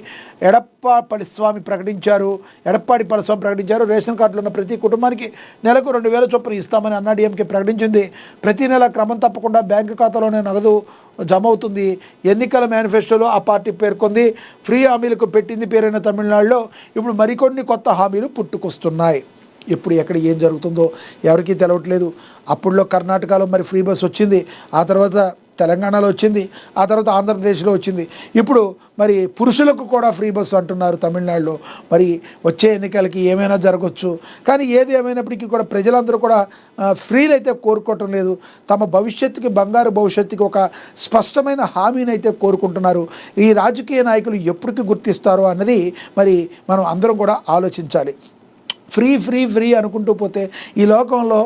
ఎడప్పాడి పళనిస్వామి ప్రకటించారు. రేషన్ కార్డులో ఉన్న ప్రతి కుటుంబానికి నెలకు 2,000 చొప్పున ఇస్తామని అన్నాడీఎంకే ప్రకటించింది. ప్రతి నెల క్రమం తప్పకుండా బ్యాంకు ఖాతాలోనే నగదు జమ అవుతుంది. ఎన్నికల మేనిఫెస్టోలో ఆ పార్టీ పేర్కొంది. ఫ్రీ హామీలకు పెట్టింది పేరైన తమిళనాడులో ఇప్పుడు మరికొన్ని కొత్త హామీలు పుట్టుకొస్తున్నాయి. ఇప్పుడు ఎక్కడ ఏం జరుగుతుందో ఎవరికీ తెలవట్లేదు. అప్పుడులో కర్ణాటకలో మరి ఫ్రీ బస్ వచ్చింది, ఆ తర్వాత తెలంగాణలో వచ్చింది, ఆ తర్వాత ఆంధ్రప్రదేశ్లో వచ్చింది. ఇప్పుడు మరి పురుషులకు కూడా ఫ్రీ బస్సు అంటున్నారు తమిళనాడులో. మరి వచ్చే ఎన్నికలకి ఏమైనా జరగవచ్చు. కానీ ఏది ఏమైనప్పటికీ కూడా ప్రజలందరూ కూడా ఫ్రీలు అయితే కోరుకోవటం లేదు. తమ భవిష్యత్తుకి, బంగారు భవిష్యత్తుకి ఒక స్పష్టమైన హామీని అయితే కోరుకుంటున్నారు. ఈ రాజకీయ నాయకులు ఎప్పటికీ గుర్తిస్తారో అన్నది మరి మనం అందరం కూడా ఆలోచించాలి. ఫ్రీ ఫ్రీ ఫ్రీ అనుకుంటూ పోతే ఈ లోకంలో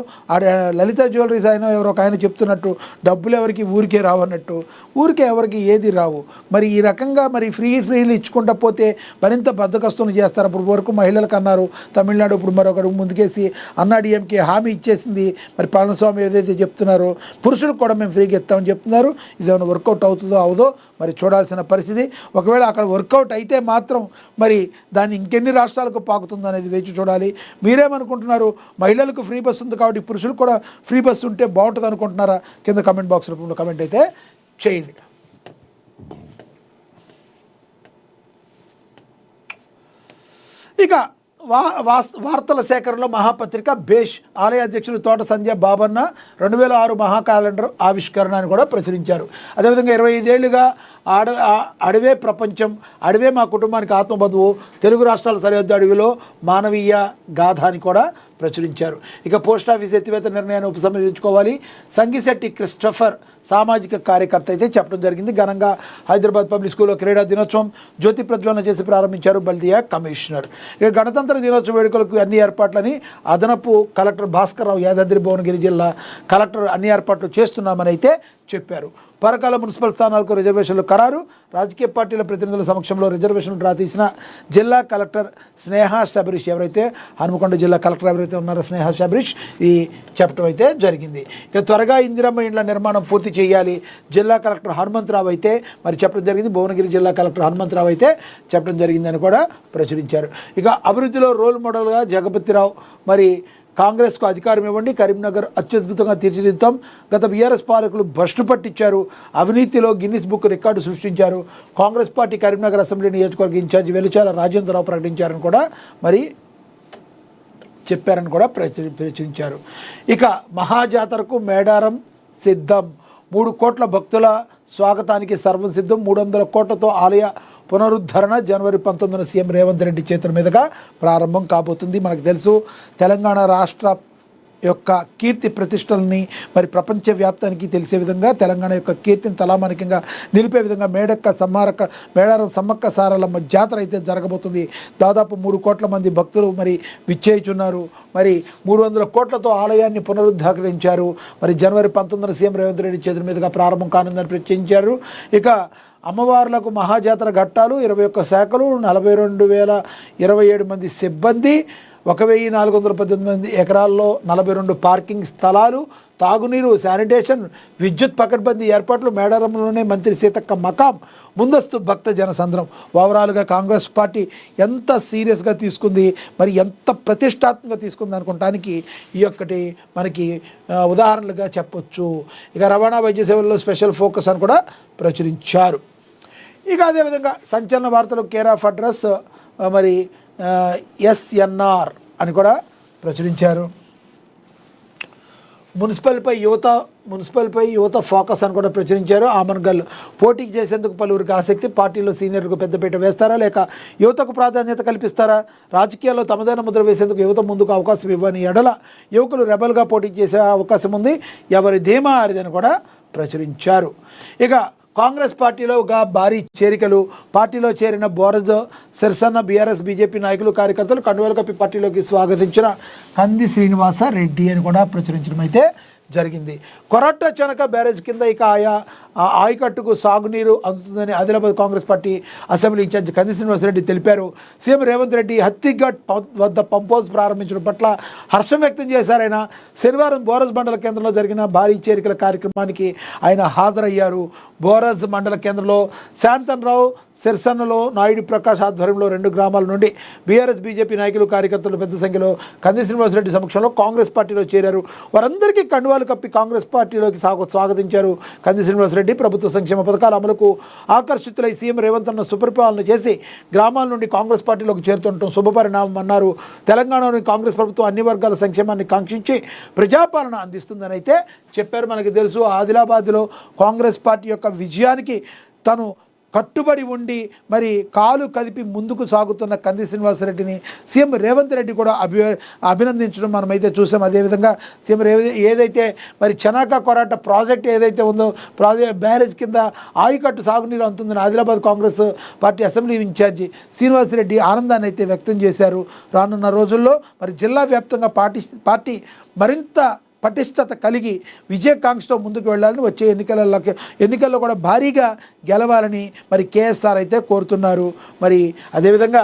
లలిత జ్యువెలరీస్ ఎవరో ఒక ఆయన చెప్తున్నట్టు డబ్బులు ఎవరికి ఊరికే రావన్నట్టు ఊరికే ఎవరికి ఏది రావు. మరి ఈ రకంగా మరి ఫ్రీలు ఇచ్చుకుంటూ పోతే మరింత బద్దకస్తులు చేస్తారు. అప్పుడు వరకు మహిళలకు అన్నారు తమిళనాడు, ఇప్పుడు మరొకరు ముందుకేసి అన్నాడీఎంకే హామీ ఇచ్చేసింది. మరి పళనిస్వామి ఏదైతే చెప్తున్నారో పురుషులకు కూడా మేము ఫ్రీగా ఇస్తామని చెప్తున్నారు. ఇది ఏమైనా వర్కౌట్ అవుతుందో అవదో మరి చూడాల్సిన పరిస్థితి. ఒకవేళ అక్కడ వర్కౌట్ అయితే మాత్రం మరి దాన్ని ఇంకెన్ని రాష్ట్రాలకు పాకుతుందో అనేది వేచి చూడాలి. మీరేమనుకుంటున్నారు? మహిళలకు ఫ్రీ బస్సు ఉంది కాబట్టి పురుషులకు కూడా ఫ్రీ బస్సు ఉంటే బాగుంటుంది అనుకుంటున్నారా? కింద కమెంట్ బాక్స్ రూపంలో కమెంట్ అయితే చేయండి. ఇక వార్తల సేకరణలో మహాపత్రిక బేష్. ఆలయ అధ్యక్షులు తోట సంజయ్ బాబన్న 2006 మహా క్యాలెండర్ ఆవిష్కరణ అని కూడా ప్రచురించారు. అదేవిధంగా 25 ఏళ్లుగా అడవే ప్రపంచం, అడవే మా కుటుంబానికి ఆత్మబంధువు, తెలుగు రాష్ట్రాల సరిహద్దు అడవిలో మానవీయ గాథ అని కూడా ప్రచురించారు. ఇక పోస్టాఫీస్ ఎత్తివేత నిర్ణయాన్ని ఉపసంహరించుకోవాలి. సంగిశెట్టి క్రిస్టఫర్ సామాజిక కార్యకర్త అయితే చెప్పడం జరిగింది. ఘనంగా హైదరాబాద్ పబ్లిక్ స్కూల్లో క్రీడా దినోత్సవం జ్యోతి ప్రజ్వలన చేసి ప్రారంభించారు బల్దియా కమిషనర్. ఇక గణతంత్ర దినోత్సవ వేడుకలకు అన్ని ఏర్పాట్లని అదనపు కలెక్టర్ భాస్కర్రావు, యాదాద్రి భువనగిరి జిల్లా కలెక్టర్ అన్ని ఏర్పాట్లు చేస్తున్నామని అయితే చెప్పారు. పరకాల మున్సిపల్ స్థానాలకు రిజర్వేషన్లు ఖరారు. రాజకీయ పార్టీల ప్రతినిధుల సమక్షంలో రిజర్వేషన్లు డ్రా తీసిన జిల్లా కలెక్టర్ స్నేహా శబరీష్, ఎవరైతే హనుమకొండ జిల్లా కలెక్టర్ ఎవరైతే ఉన్నారో స్నేహా శబరీష్ ఈ చెప్పడం అయితే జరిగింది. ఇక త్వరగా ఇందిరమ్మ ఇండ్ల నిర్మాణం పూర్తి చేయాలి జిల్లా కలెక్టర్ హనుమంతరావు అయితే మరి చెప్పడం జరిగింది. భువనగిరి జిల్లా కలెక్టర్ హనుమంతరావు అయితే చెప్పడం జరిగిందని కూడా ప్రచురించారు. ఇక అభివృద్ధిలో రోల్ మోడల్గా జగపతిరావు, మరి కాంగ్రెస్కు అధికారం ఇవ్వండి, కరీంనగర్ అత్యద్భుతంగా తీర్చిదిద్దాం. గత బీఆర్ఎస్ పాలకులు భ్రష్టు పట్టించారు, అవినీతిలో గిన్నిస్ బుక్ రికార్డు సృష్టించారు. కాంగ్రెస్ పార్టీ కరీంనగర్ అసెంబ్లీ నియోజకవర్గ ఇన్ఛార్జి వెలిచాల రాజేంద్రరావు ప్రకటించారని కూడా మరి చెప్పారని కూడా ప్రచురించారు. ఇక మహాజాతరకు మేడారం సిద్ధం. 3 కోట్ల భక్తుల స్వాగతానికి సర్వం సిద్ధం. 300 కోట్లతో ఆలయ పునరుద్ధరణ జనవరి 19న సీఎం రేవంత్ రెడ్డి చేతుల మీదుగా ప్రారంభం కాబోతుంది. మనకు తెలుసు తెలంగాణ రాష్ట్ర యొక్క కీర్తి ప్రతిష్టలని మరి ప్రపంచవ్యాప్తానికి తెలిసే విధంగా తెలంగాణ యొక్క కీర్తిని తలామానికంగా నిలిపే విధంగా మేడారం సమ్మక్క సారలమ్మ జాతర అయితే జరగబోతుంది. దాదాపు 3 కోట్ల మంది భక్తులు మరి విచ్చేయుచున్నారు. మరి 300 కోట్లతో ఆలయాన్ని పునరుద్ధరించారు. మరి జనవరి 19న సీఎం రేవంత్ రెడ్డి చేతుల మీదుగా ప్రారంభం కానుందని ప్రకటించారు. ఇక అమ్మవార్లకు మహాజాతర ఘట్టాలు, 21 శాఖలు, 42,027 మంది సిబ్బంది, 1418 ఎకరాల్లో 42 పార్కింగ్ స్థలాలు, తాగునీరు, శానిటేషన్, విద్యుత్ పకడ్బందీ ఏర్పాట్లు, మేడారంలోనే మంత్రి సీతక్క మకాం, ముందస్తు భక్త జనసంద్రం. ఓవరాల్గా కాంగ్రెస్ పార్టీ ఎంత సీరియస్గా తీసుకుంది, మరి ఎంత ప్రతిష్టాత్మకంగా తీసుకుంది అనుకోవటానికి ఈ ఒక్కటి మనకి ఉదాహరణలుగా చెప్పొచ్చు. ఇక రవాణా వైద్య సేవల్లో స్పెషల్ ఫోకస్ అని కూడా ప్రచురించారు. ఇక అదేవిధంగా సంచలన వార్తలు కేర్ ఆఫ్ అడ్రస్ మరి ఎస్ఎన్ఆర్ అని కూడా ప్రచురించారు. మున్సిపల్పై యువత ఫోకస్ అని కూడా ప్రచురించారు. ఆమన్గల్ పోటీకి చేసేందుకు పలువురికి ఆసక్తి, పార్టీలో సీనియర్లకు పెద్దపీట వేస్తారా లేక యువతకు ప్రాధాన్యత కల్పిస్తారా? రాజకీయాల్లో తమదైన ముద్ర వేసేందుకు యువత ముందుకు అవకాశం ఇవ్వని ఎడల యువకులు రెబల్గా పోటీ చేసే అవకాశం ఉంది, ఎవరి ధీమా అరిదని కూడా ప్రచురించారు. ఇక కాంగ్రెస్ పార్టీలోగా భారీ చేరికలు, పార్టీలో చేరిన బోరజ్ సిర్సన్న, బీఆర్ఎస్ బీజేపీ నాయకులు కార్యకర్తలు కండువాలు కప్పి పార్టీలోకి స్వాగతించిన కంది శ్రీనివాస రెడ్డి అని కూడా ప్రచురించడం అయితే జరిగింది. కొరట్ట చెనక బ్యారేజ్ కింద ఇక ఆయకట్టుకు సాగునీరు అందుతుందని Adilabad Congress party assembly incharge Kandi Srinivasa Reddy తెలిపారు. సీఎం రేవంత్ రెడ్డి హత్తిఘట్ వద్ద పంప్ హౌస్ ప్రారంభించడం పట్ల హర్షం వ్యక్తం చేశారు. ఆయన శనివారం బోరజ్ మండల కేంద్రంలో జరిగిన భారీ చేరికల కార్యక్రమానికి ఆయన హాజరయ్యారు. బోరజ్ మండల కేంద్రంలో శాంతన్రావు సిర్సన్నలో నాయుడు ప్రకాష్ ఆధ్వర్యంలో 2 గ్రామాల నుండి బీఆర్ఎస్ బీజేపీ నాయకులు కార్యకర్తలు పెద్ద సంఖ్యలో కంది శ్రీనివాసరెడ్డి సమక్షంలో కాంగ్రెస్ పార్టీలో చేరారు. వారందరికీ కండువాలు కప్పి కాంగ్రెస్ పార్టీలోకి స్వాగతించారు. కంది శ్రీనివాసరెడ్డి ప్రభుత్వ సంక్షేమ పథకాల అమలుకు ఆకర్షితులై సీఎం రేవంత్ అన్న సుపరిపాలన చేసి గ్రామాల నుండి కాంగ్రెస్ పార్టీలోకి చేరుతుండటం శుభపరిణామం అన్నారు. తెలంగాణలోని కాంగ్రెస్ ప్రభుత్వం అన్ని వర్గాల సంక్షేమాన్ని కాంక్షించి ప్రజాపాలన అందిస్తుందని అయితే చెప్పారు. మనకి తెలుసు ఆదిలాబాద్లో కాంగ్రెస్ పార్టీ యొక్క విజయానికి తను కట్టుబడి ఉండి మరి కాలు కదిపి ముందుకు సాగుతున్న కంది శ్రీనివాసరెడ్డిని సీఎం రేవంత్ రెడ్డి కూడా అభినందించడం మనమైతే చూసాం. అదేవిధంగా సీఎం ఏదైతే మరి చెనాక కొరాట ప్రాజెక్ట్ ఏదైతే ఉందో బ్యారేజ్ కింద ఆయకట్టు సాగునీరు అందుతుందని Adilabad Congress party assembly incharge Srinivasa Reddy ఆనందాన్ని అయితే వ్యక్తం చేశారు. రానున్న రోజుల్లో మరి జిల్లా వ్యాప్తంగా పార్టీ మరింత పటిష్టత కలిగి విజయకాంక్షతో ముందుకు వెళ్ళాలని, వచ్చే ఎన్నికల్లో కూడా భారీగా గెలవాలని మరి కేఎస్ఆర్ అయితే కోరుతున్నారు. మరి అదేవిధంగా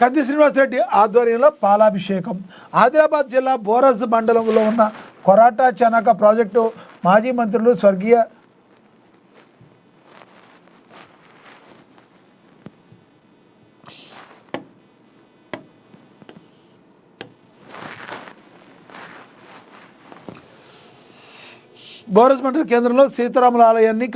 కంది శ్రీనివాసరెడ్డి ఆధ్వర్యంలో పాలాభిషేకం. ఆదిలాబాద్ జిల్లా బోరజ్ మండలంలో ఉన్న కొరాటా చెనాక ప్రాజెక్టు మాజీ మంత్రులు స్వర్గీయ బోరజ్ మండల కేంద్రంలో సీతారాముల ఆలయాన్ని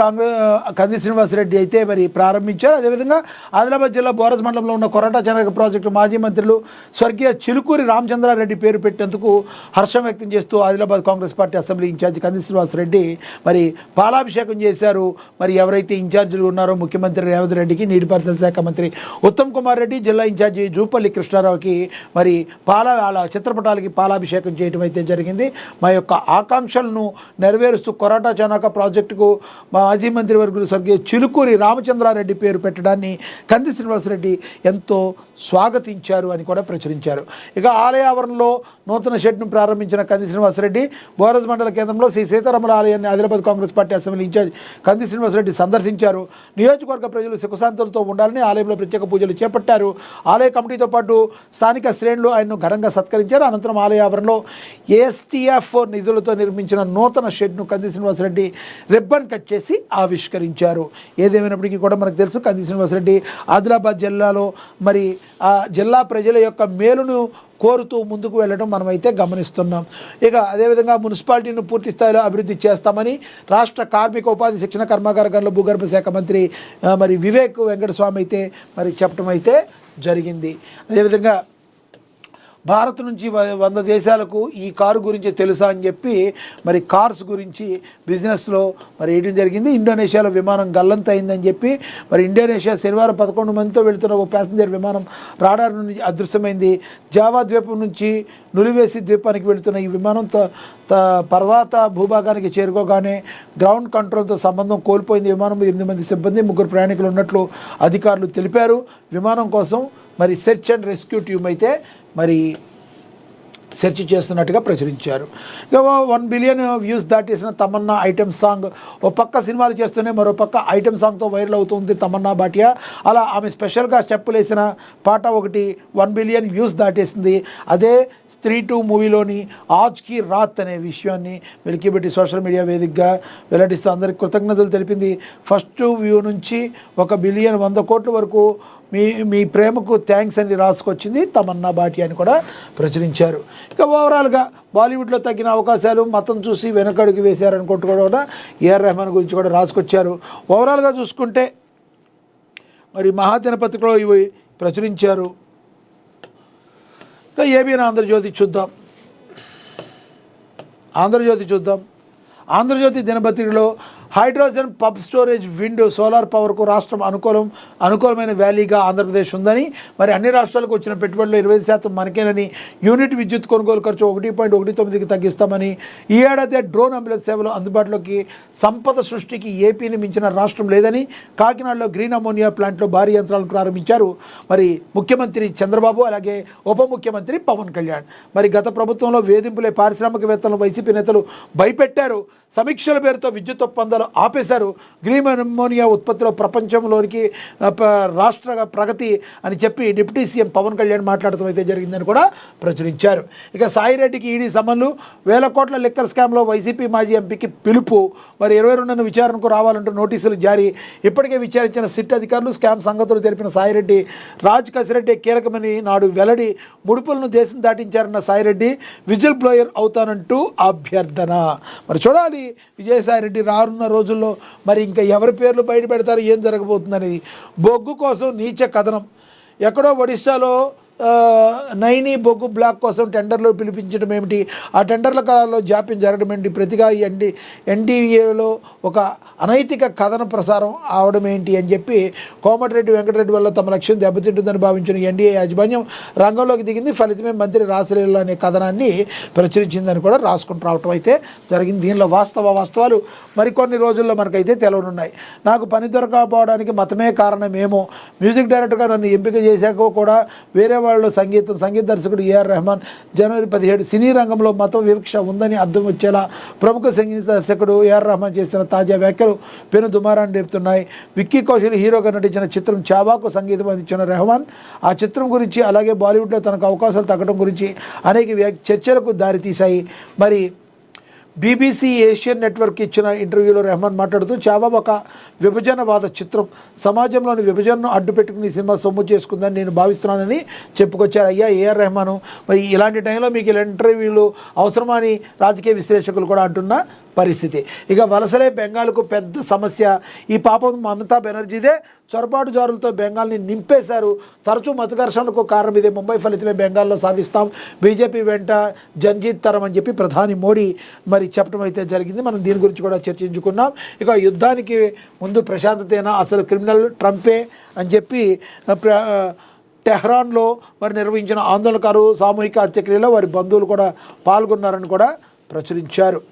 కంది శ్రీనివాసరెడ్డి అయితే మరి ప్రారంభించారు. అదేవిధంగా ఆదిలాబాద్ జిల్లా బోరజ్ మండలంలో ఉన్న కొరటా చెనక ప్రాజెక్టు మాజీ మంత్రులు స్వర్గీయ చిలుకూరి రామచంద్రారెడ్డి పేరు పెట్టేందుకు హర్షం వ్యక్తం చేస్తూ Adilabad Congress party assembly incharge Kandi Srinivasa Reddy మరి పాలాభిషేకం చేశారు. మరి ఎవరైతే ఇన్ఛార్జీలు ఉన్నారో ముఖ్యమంత్రి రేవంత్ రెడ్డికి, నీటిపారుదల శాఖ మంత్రి ఉత్తమ్ కుమార్ రెడ్డి, జిల్లా ఇన్ఛార్జి జూపల్లి కృష్ణారావుకి మరి చిత్రపటాలకి పాలాభిషేకం చేయడం అయితే జరిగింది. మా యొక్క ఆకాంక్షలను నెరవేరుస్తూ కొరాటా చెనాక ప్రాజెక్టుకు మాజీ మంత్రివర్గులు స్వర్గీయ చిలుకూరి రామచంద్రారెడ్డి పేరు పెట్టడాన్ని కంది శ్రీనివాసరెడ్డి ఎంతో స్వాగతించారు అని కూడా ప్రచురించారు. ఇక ఆలయ ఆవరణలో నూతన షెడ్ను ప్రారంభించిన కంది శ్రీనివాసరెడ్డి బోరజ్ మండల కేంద్రంలో శ్రీ సీతారాముల ఆలయాన్ని Adilabad Congress party assembly incharge Kandi Srinivasa Reddy సందర్శించారు. నియోజకవర్గ ప్రజలు సుఖశాంతులతో ఉండాలని ఆలయంలో ప్రత్యేక పూజలు చేపట్టారు. ఆలయ కమిటీతో పాటు స్థానిక శ్రేణులు ఆయన్ను ఘనంగా సత్కరించారు. అనంతరం ఆలయ ఆవరణలో ఏఎస్టీఎఫ్ నిధులతో నిర్మించిన నూతన షెడ్ను కంది శ్రీనివాసరెడ్డి రిబ్బన్ కట్ చేసి ఆవిష్కరించారు. ఏదేమైనప్పటికీ కూడా మనకు తెలుసు కంది శ్రీనివాసరెడ్డి ఆదిలాబాద్ జిల్లాలో మరి ఆ జిల్లా ప్రజల యొక్క మేలును కోరుతూ ముందుకు వెళ్ళడం మనమైతే గమనిస్తున్నాం. ఇక అదేవిధంగా మున్సిపాలిటీని పూర్తి స్థాయిలో అభివృద్ధి చేస్తామని రాష్ట్ర కార్మిక ఉపాధి శిక్షణ కర్మాగార గనుల భూగర్భ శాఖ మంత్రి మరి వివేక్ వెంకటస్వామి అయితే మరి చెప్పడం అయితే జరిగింది. అదేవిధంగా భారత్ నుంచి 100 దేశాలకు ఈ కారు గురించి తెలుసా అని చెప్పి మరి కార్స్ గురించి బిజినెస్లో మరి వేయడం జరిగింది. ఇండోనేషియాలో విమానం గల్లంత అయిందని చెప్పి మరి ఇండోనేషియా శనివారం 11 మందితో వెళుతున్న ఓ ప్యాసింజర్ విమానం రాడార్ నుంచి అదృశ్యమైంది. జావా ద్వీపం నుంచి నులివేసి ద్వీపానికి వెళుతున్న ఈ విమానం పర్వత భూభాగానికి చేరుకోగానే గ్రౌండ్ కంట్రోల్తో సంబంధం కోల్పోయింది. విమానం 8 మంది సిబ్బంది, 3 ప్రయాణికులు ఉన్నట్లు అధికారులు తెలిపారు. విమానం కోసం మరి సెర్చ్ అండ్ రెస్క్యూ టీమ్ అయితే మరి సెర్చ్ చేస్తున్నట్టుగా ప్రచురించారు. ఇక 1 బిలియన్ వ్యూస్ దాటేసిన తమన్నా ఐటెం సాంగ్, ఓ పక్క సినిమాలు చేస్తూనే మరో పక్క ఐటెం సాంగ్తో వైరల్ అవుతుంది తమన్నా భాటియా. అలా ఆమె స్పెషల్గా స్టెప్పులు వేసిన పాట ఒకటి 1 బిలియన్ వ్యూస్ దాటేసింది. అదే స్త్రీ 2 మూవీలోని ఆజ్ కీ రాత్ అనే విషయాన్ని వెలికిబెట్టి సోషల్ మీడియా వేదికగా వెల్లడిస్తూ అందరికి కృతజ్ఞతలు తెలిపింది. ఫస్ట్ వ్యూ నుంచి 1 బిలియన్ 100 కోట్ల వరకు మీ ప్రేమకు థ్యాంక్స్ అని రాసుకొచ్చింది తమన్నా భాటియా అని కూడా ప్రచురించారు. ఇక ఓవరాల్గా బాలీవుడ్లో తగ్గిన అవకాశాలు, మతం చూసి వెనకడుగు వేశారనుకుంటూ కూడా ఏఆర్ రెహమాన్ గురించి కూడా రాసుకొచ్చారు. ఓవరాల్గా చూసుకుంటే మరి మహాదినపత్రికలో ఇవి ప్రచురించారు. ఇక ఏబిఎన్ ఆంధ్రజ్యోతి చూద్దాం. ఆంధ్రజ్యోతి దినపత్రికలో hydrogen pump storage, wind, solar పవర్కు రాష్ట్రం అనుకూలమైన వ్యాలీగా ఆంధ్రప్రదేశ్ ఉందని, మరి అన్ని రాష్ట్రాలకు వచ్చిన పెట్టుబడులు 20% మనకేనని, యూనిట్ విద్యుత్ కొనుగోలు ఖర్చు 1.19కి తగ్గిస్తామని, ఈ ఏడాది డ్రోన్ అంబులెన్స్ సేవలు అందుబాటులోకి, సంపద సృష్టికి ఏపీని మించిన రాష్ట్రం లేదని, కాకినాడలో గ్రీన్ అమోనియా ప్లాంట్లో భారీ యంత్రాలను ప్రారంభించారు మరి ముఖ్యమంత్రి చంద్రబాబు, అలాగే ఉప ముఖ్యమంత్రి పవన్ కళ్యాణ్. మరి గత ప్రభుత్వంలో వేధింపులే పారిశ్రామికవేత్తలను వైసీపీ నేతలు భయపెట్టారు. సమీక్షల పేరుతో విద్యుత్ ఒప్పందాలు ఆపేశారు. గ్రీన్ అమోనియా ఉత్పత్తిలో ప్రపంచంలోనికి రాష్ట్ర ప్రగతి అని చెప్పి డిప్యూటీ సీఎం పవన్ కళ్యాణ్ మాట్లాడటం అయితే జరిగిందని కూడా ప్రచురించారు. ఇక సాయిరెడ్డికి ఈడీ సమన్లు, 1000 కోట్ల లిక్కర్ స్కామ్లో వైసీపీ మాజీ ఎంపీకి పిలుపు, మరి 22న విచారణకు రావాలంటూ నోటీసులు జారీ. ఇప్పటికే విచారించిన సిట్ అధికారులు స్కామ్ సంగతులు తెలిపిన సాయిరెడ్డి, రాజ్ కసిరెడ్డి కీలకమని నాడు వెల్లడి. ముడుపులను దేశం దాటించారన్న సాయిరెడ్డి విజిల్ బ్లోయర్ అవుతానంటూ అభ్యర్థన. మరి చూడాలి విజయసాయిరెడ్డి రానున్న రోజుల్లో మరి ఇంకా ఎవరి పేర్లు బయట పెడతారు, ఏం జరగబోతుందనేది. బొగ్గు కోసం నీచ కథనం. ఎక్కడో ఒడిశాలో నైని బొగ్గు బ్లాక్ కోసం టెండర్లు పిలిపించడం ఏమిటి, ఆ టెండర్ల కాలంలో జాప్యం జరగడం ఏంటి, ప్రతిగా ఎన్డీఏలో ఒక అనైతిక కథన ప్రసారం అవడం ఏంటి అని చెప్పి కోమటిరెడ్డి వెంకటరెడ్డి వల్ల తమ లక్ష్యం దెబ్బతింటుందని భావించిన ఎన్డీఏ యాజమాన్యం రంగంలోకి దిగింది. ఫలితమే మంత్రి రాసలీల అనే కథనాన్ని ప్రచురించిందని కూడా రాసుకుంటూ రావటం అయితే జరిగింది. దీనిలో వాస్తవాలు మరికొన్ని రోజుల్లో మనకైతే తెలవనున్నాయి. నాకు పని దొరకపోవడానికి మతమే కారణమేమో, మ్యూజిక్ డైరెక్టర్గా నన్ను ఎంపిక చేశాక కూడా వేరే వాళ్ళు సంగీత దర్శకుడు ఏఆర్ రెహమాన్ జనవరి 17 సినీ రంగంలో మత వివక్ష ఉందని అర్థం వచ్చేలా ప్రముఖ సంగీత దర్శకుడు ఏఆర్ రెహమాన్ చేసిన తాజా వ్యాఖ్యలు పెను దుమారాన్ని రేపుతున్నాయి. విక్కీ కౌశల్ హీరోగా నటించిన చిత్రం చావాకు సంగీతం అందించిన రెహమాన్ ఆ చిత్రం గురించి, అలాగే బాలీవుడ్లో తనకు అవకాశాలు తగ్గడం గురించి అనేక చర్చలకు దారితీశాయి. మరి బీబీసీ ఏషియన్ నెట్వర్క్ ఇచ్చిన ఇంటర్వ్యూలో రెహమాన్ మాట్లాడుతూ, చావా ఒక విభజనవాద చిత్రం, సమాజంలోని విభజనను అడ్డుపెట్టుకుని ఈ సినిమా సొమ్ము చేసుకుందని నేను భావిస్తున్నానని చెప్పుకొచ్చారు. అయ్యా ఏఆర్ రెహమాను, మరి ఇలాంటి టైంలో మీకు ఇలా ఇంటర్వ్యూలు అవసరమా అని రాజకీయ విశ్లేషకులు కూడా అంటున్న పరిస్థితి. ఇక వలసలే బెంగాల్కు పెద్ద సమస్య. ఈ పాపం మమతా బెనర్జీదే. చొరబాటుదారులతో బెంగాల్ని నింపేశారు. తరచూ మత ఘర్షణలకు కారణం ఇదే. ముంబై ఫలితమే బెంగాల్లో సాధిస్తాం, బీజేపీ వెంట జంజీత్ తరం అని చెప్పి ప్రధాని మోడీ మరి చెప్పడం అయితే జరిగింది. మనం దీని గురించి కూడా చర్చించుకున్నాం. ఇక యుద్ధానికి ముందు ప్రశాంతతేనా, అసలు క్రిమినల్ ట్రంపే అని చెప్పి టెహ్రాన్లో మరి నిర్వహించిన ఆందోళనకారు సామూహిక అంత్యక్రియలో వారి బంధువులు కూడా పాల్గొన్నారని కూడా ప్రచురించారు.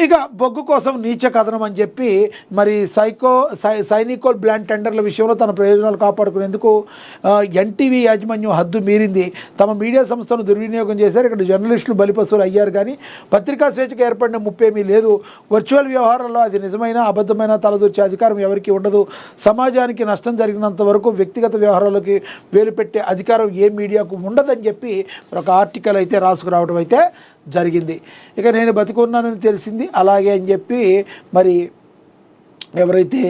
ఇక బొగ్గు కోసం నీచ కథనం అని చెప్పి మరి సైనికోల్ బ్లాండ్ టెండర్ల విషయంలో తన ప్రయోజనాలు కాపాడుకునేందుకు ఎన్టీవీ యాజమాన్యం హద్దు మీరింది. తమ మీడియా సంస్థను దుర్వినియోగం చేశారు. ఇక్కడ జర్నలిస్టులు బలిపశువులు అయ్యారు, కానీ పత్రికా స్వేచ్ఛకు ఏర్పడిన ముప్పేమీ లేదు. వర్చువల్ వ్యవహారాల్లో అది నిజమైన అబద్ధమైన తలదూర్చే అధికారం ఎవరికీ ఉండదు. సమాజానికి నష్టం జరిగినంత వరకు వ్యక్తిగత వ్యవహారాలకి వేలు పెట్టే అధికారం ఏ మీడియాకు ఉండదని చెప్పి ఒక ఆర్టికల్ అయితే రాసుకురావడం అయితే జరిగింది. ఇక నేను బతికున్నానని తెలిసింది అలాగే అని చెప్పి మరి ఎవరైతే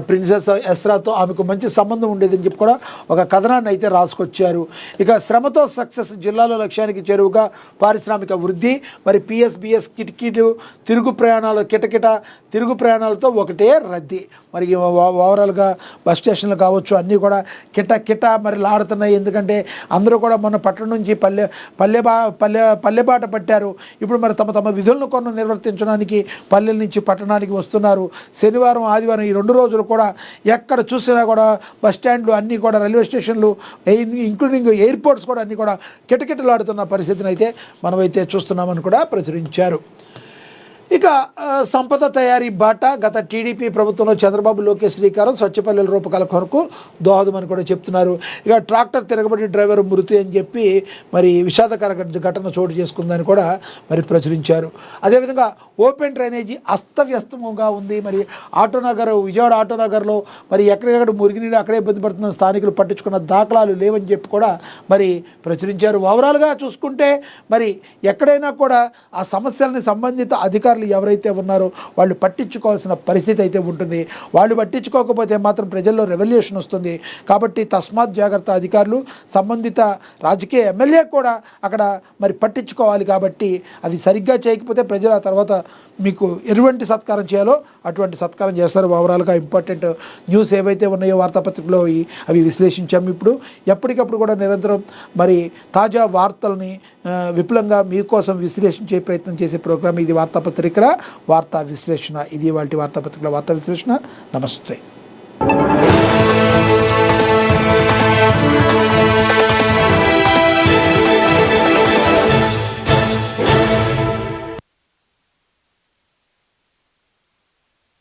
ప్రిన్సెస్ ఎస్రాతో ఆమెకు మంచి సంబంధం ఉండేదని చెప్పి కూడా ఒక కథనాన్ని అయితే రాసుకొచ్చారు. ఇక శ్రమతో సక్సెస్, జిల్లాలో లక్ష్యానికి చేరువుగా పారిశ్రామిక వృద్ధి. మరి పిఎస్బిఎస్ కిటికీలు తిరుగు ప్రయాణాలతో ఒకటే రద్దీ. మరి ఓవరాల్గా బస్ స్టేషన్లు కావచ్చు అన్నీ కూడా కిట మరి లాడుతున్నాయి. ఎందుకంటే అందరూ కూడా మొన్న పట్టణం నుంచి పల్లెబాట పట్టారు. ఇప్పుడు మరి తమ విధులను నిర్వర్తించడానికి పల్లెల నుంచి పట్టణానికి వస్తున్నారు. శనివారం ఆదివారం ఈ 2 రోజులు కూడా ఎక్కడ చూసినా కూడా బస్ స్టాండ్లు అన్నీ కూడా, రైల్వే స్టేషన్లు ఇంక్లూడింగ్ ఎయిర్పోర్ట్స్ కూడా అన్నీ కూడా కిటకిటలాడుతున్న పరిస్థితిని అయితే మనమైతే చూస్తున్నామని కూడా ప్రచురించారు. ఇక సంపద తయారీ బాట గత టీడీపీ ప్రభుత్వంలో చంద్రబాబు లోకేష్ శ్రీకారం స్వచ్ఛపల్లెల రూపకాల కొరకు దోహదమని కూడా చెప్తున్నారు. ఇక ట్రాక్టర్ తిరగబడి డ్రైవర్ మృతి అని చెప్పి మరి విషాదకర ఘటన చోటు చేసుకుందని కూడా మరి ప్రచురించారు. అదేవిధంగా ఓపెన్ డ్రైనేజీ అస్తవ్యస్తముగా ఉంది. మరి ఆటోనగర్ విజయవాడ ఆటోనగర్లో మరి ఎక్కడెక్కడ మురిగినీళ్ళు అక్కడే ఇబ్బంది పడుతున్న స్థానికులు పట్టించుకున్న దాఖలాలు లేవని చెప్పి కూడా మరి ప్రచురించారు. ఓవరాల్గా చూసుకుంటే మరి ఎక్కడైనా కూడా ఆ సమస్యలని సంబంధిత అధికారులు ఎవరైతే ఉన్నారో వాళ్ళు పట్టించుకోవాల్సిన పరిస్థితి అయితే ఉంటుంది. వాళ్ళు పట్టించుకోకపోతే మాత్రం ప్రజల్లో రెవల్యూషన్ వస్తుంది. కాబట్టి తస్మాత్ జాగ్రత్త, అధికారులు సంబంధిత రాజకీయ ఎమ్మెల్యే కూడా అక్కడ మరి పట్టించుకోవాలి. కాబట్టి అది సరిగ్గా చేయకపోతే ప్రజలు ఆ తర్వాత మీకు ఎటువంటి సత్కారం చేయాలో అటువంటి సత్కారం చేస్తారు. ఓవరాల్గా ఇంపార్టెంట్ న్యూస్ ఏవైతే ఉన్నాయో వార్తాపత్రికలో అవి విశ్లేషించాము. ఇప్పుడు ఎప్పటికప్పుడు కూడా నిరంతరం మరి తాజా వార్తల్ని విపులంగా మీకోసం విశ్లేషించే ప్రయత్నం చేసే ప్రోగ్రామ్ ఇది వార్తాపత్రికల వార్తా విశ్లేషణ. ఇది వాటి వార్తాపత్రికల వార్తా విశ్లేషణ. నమస్తే.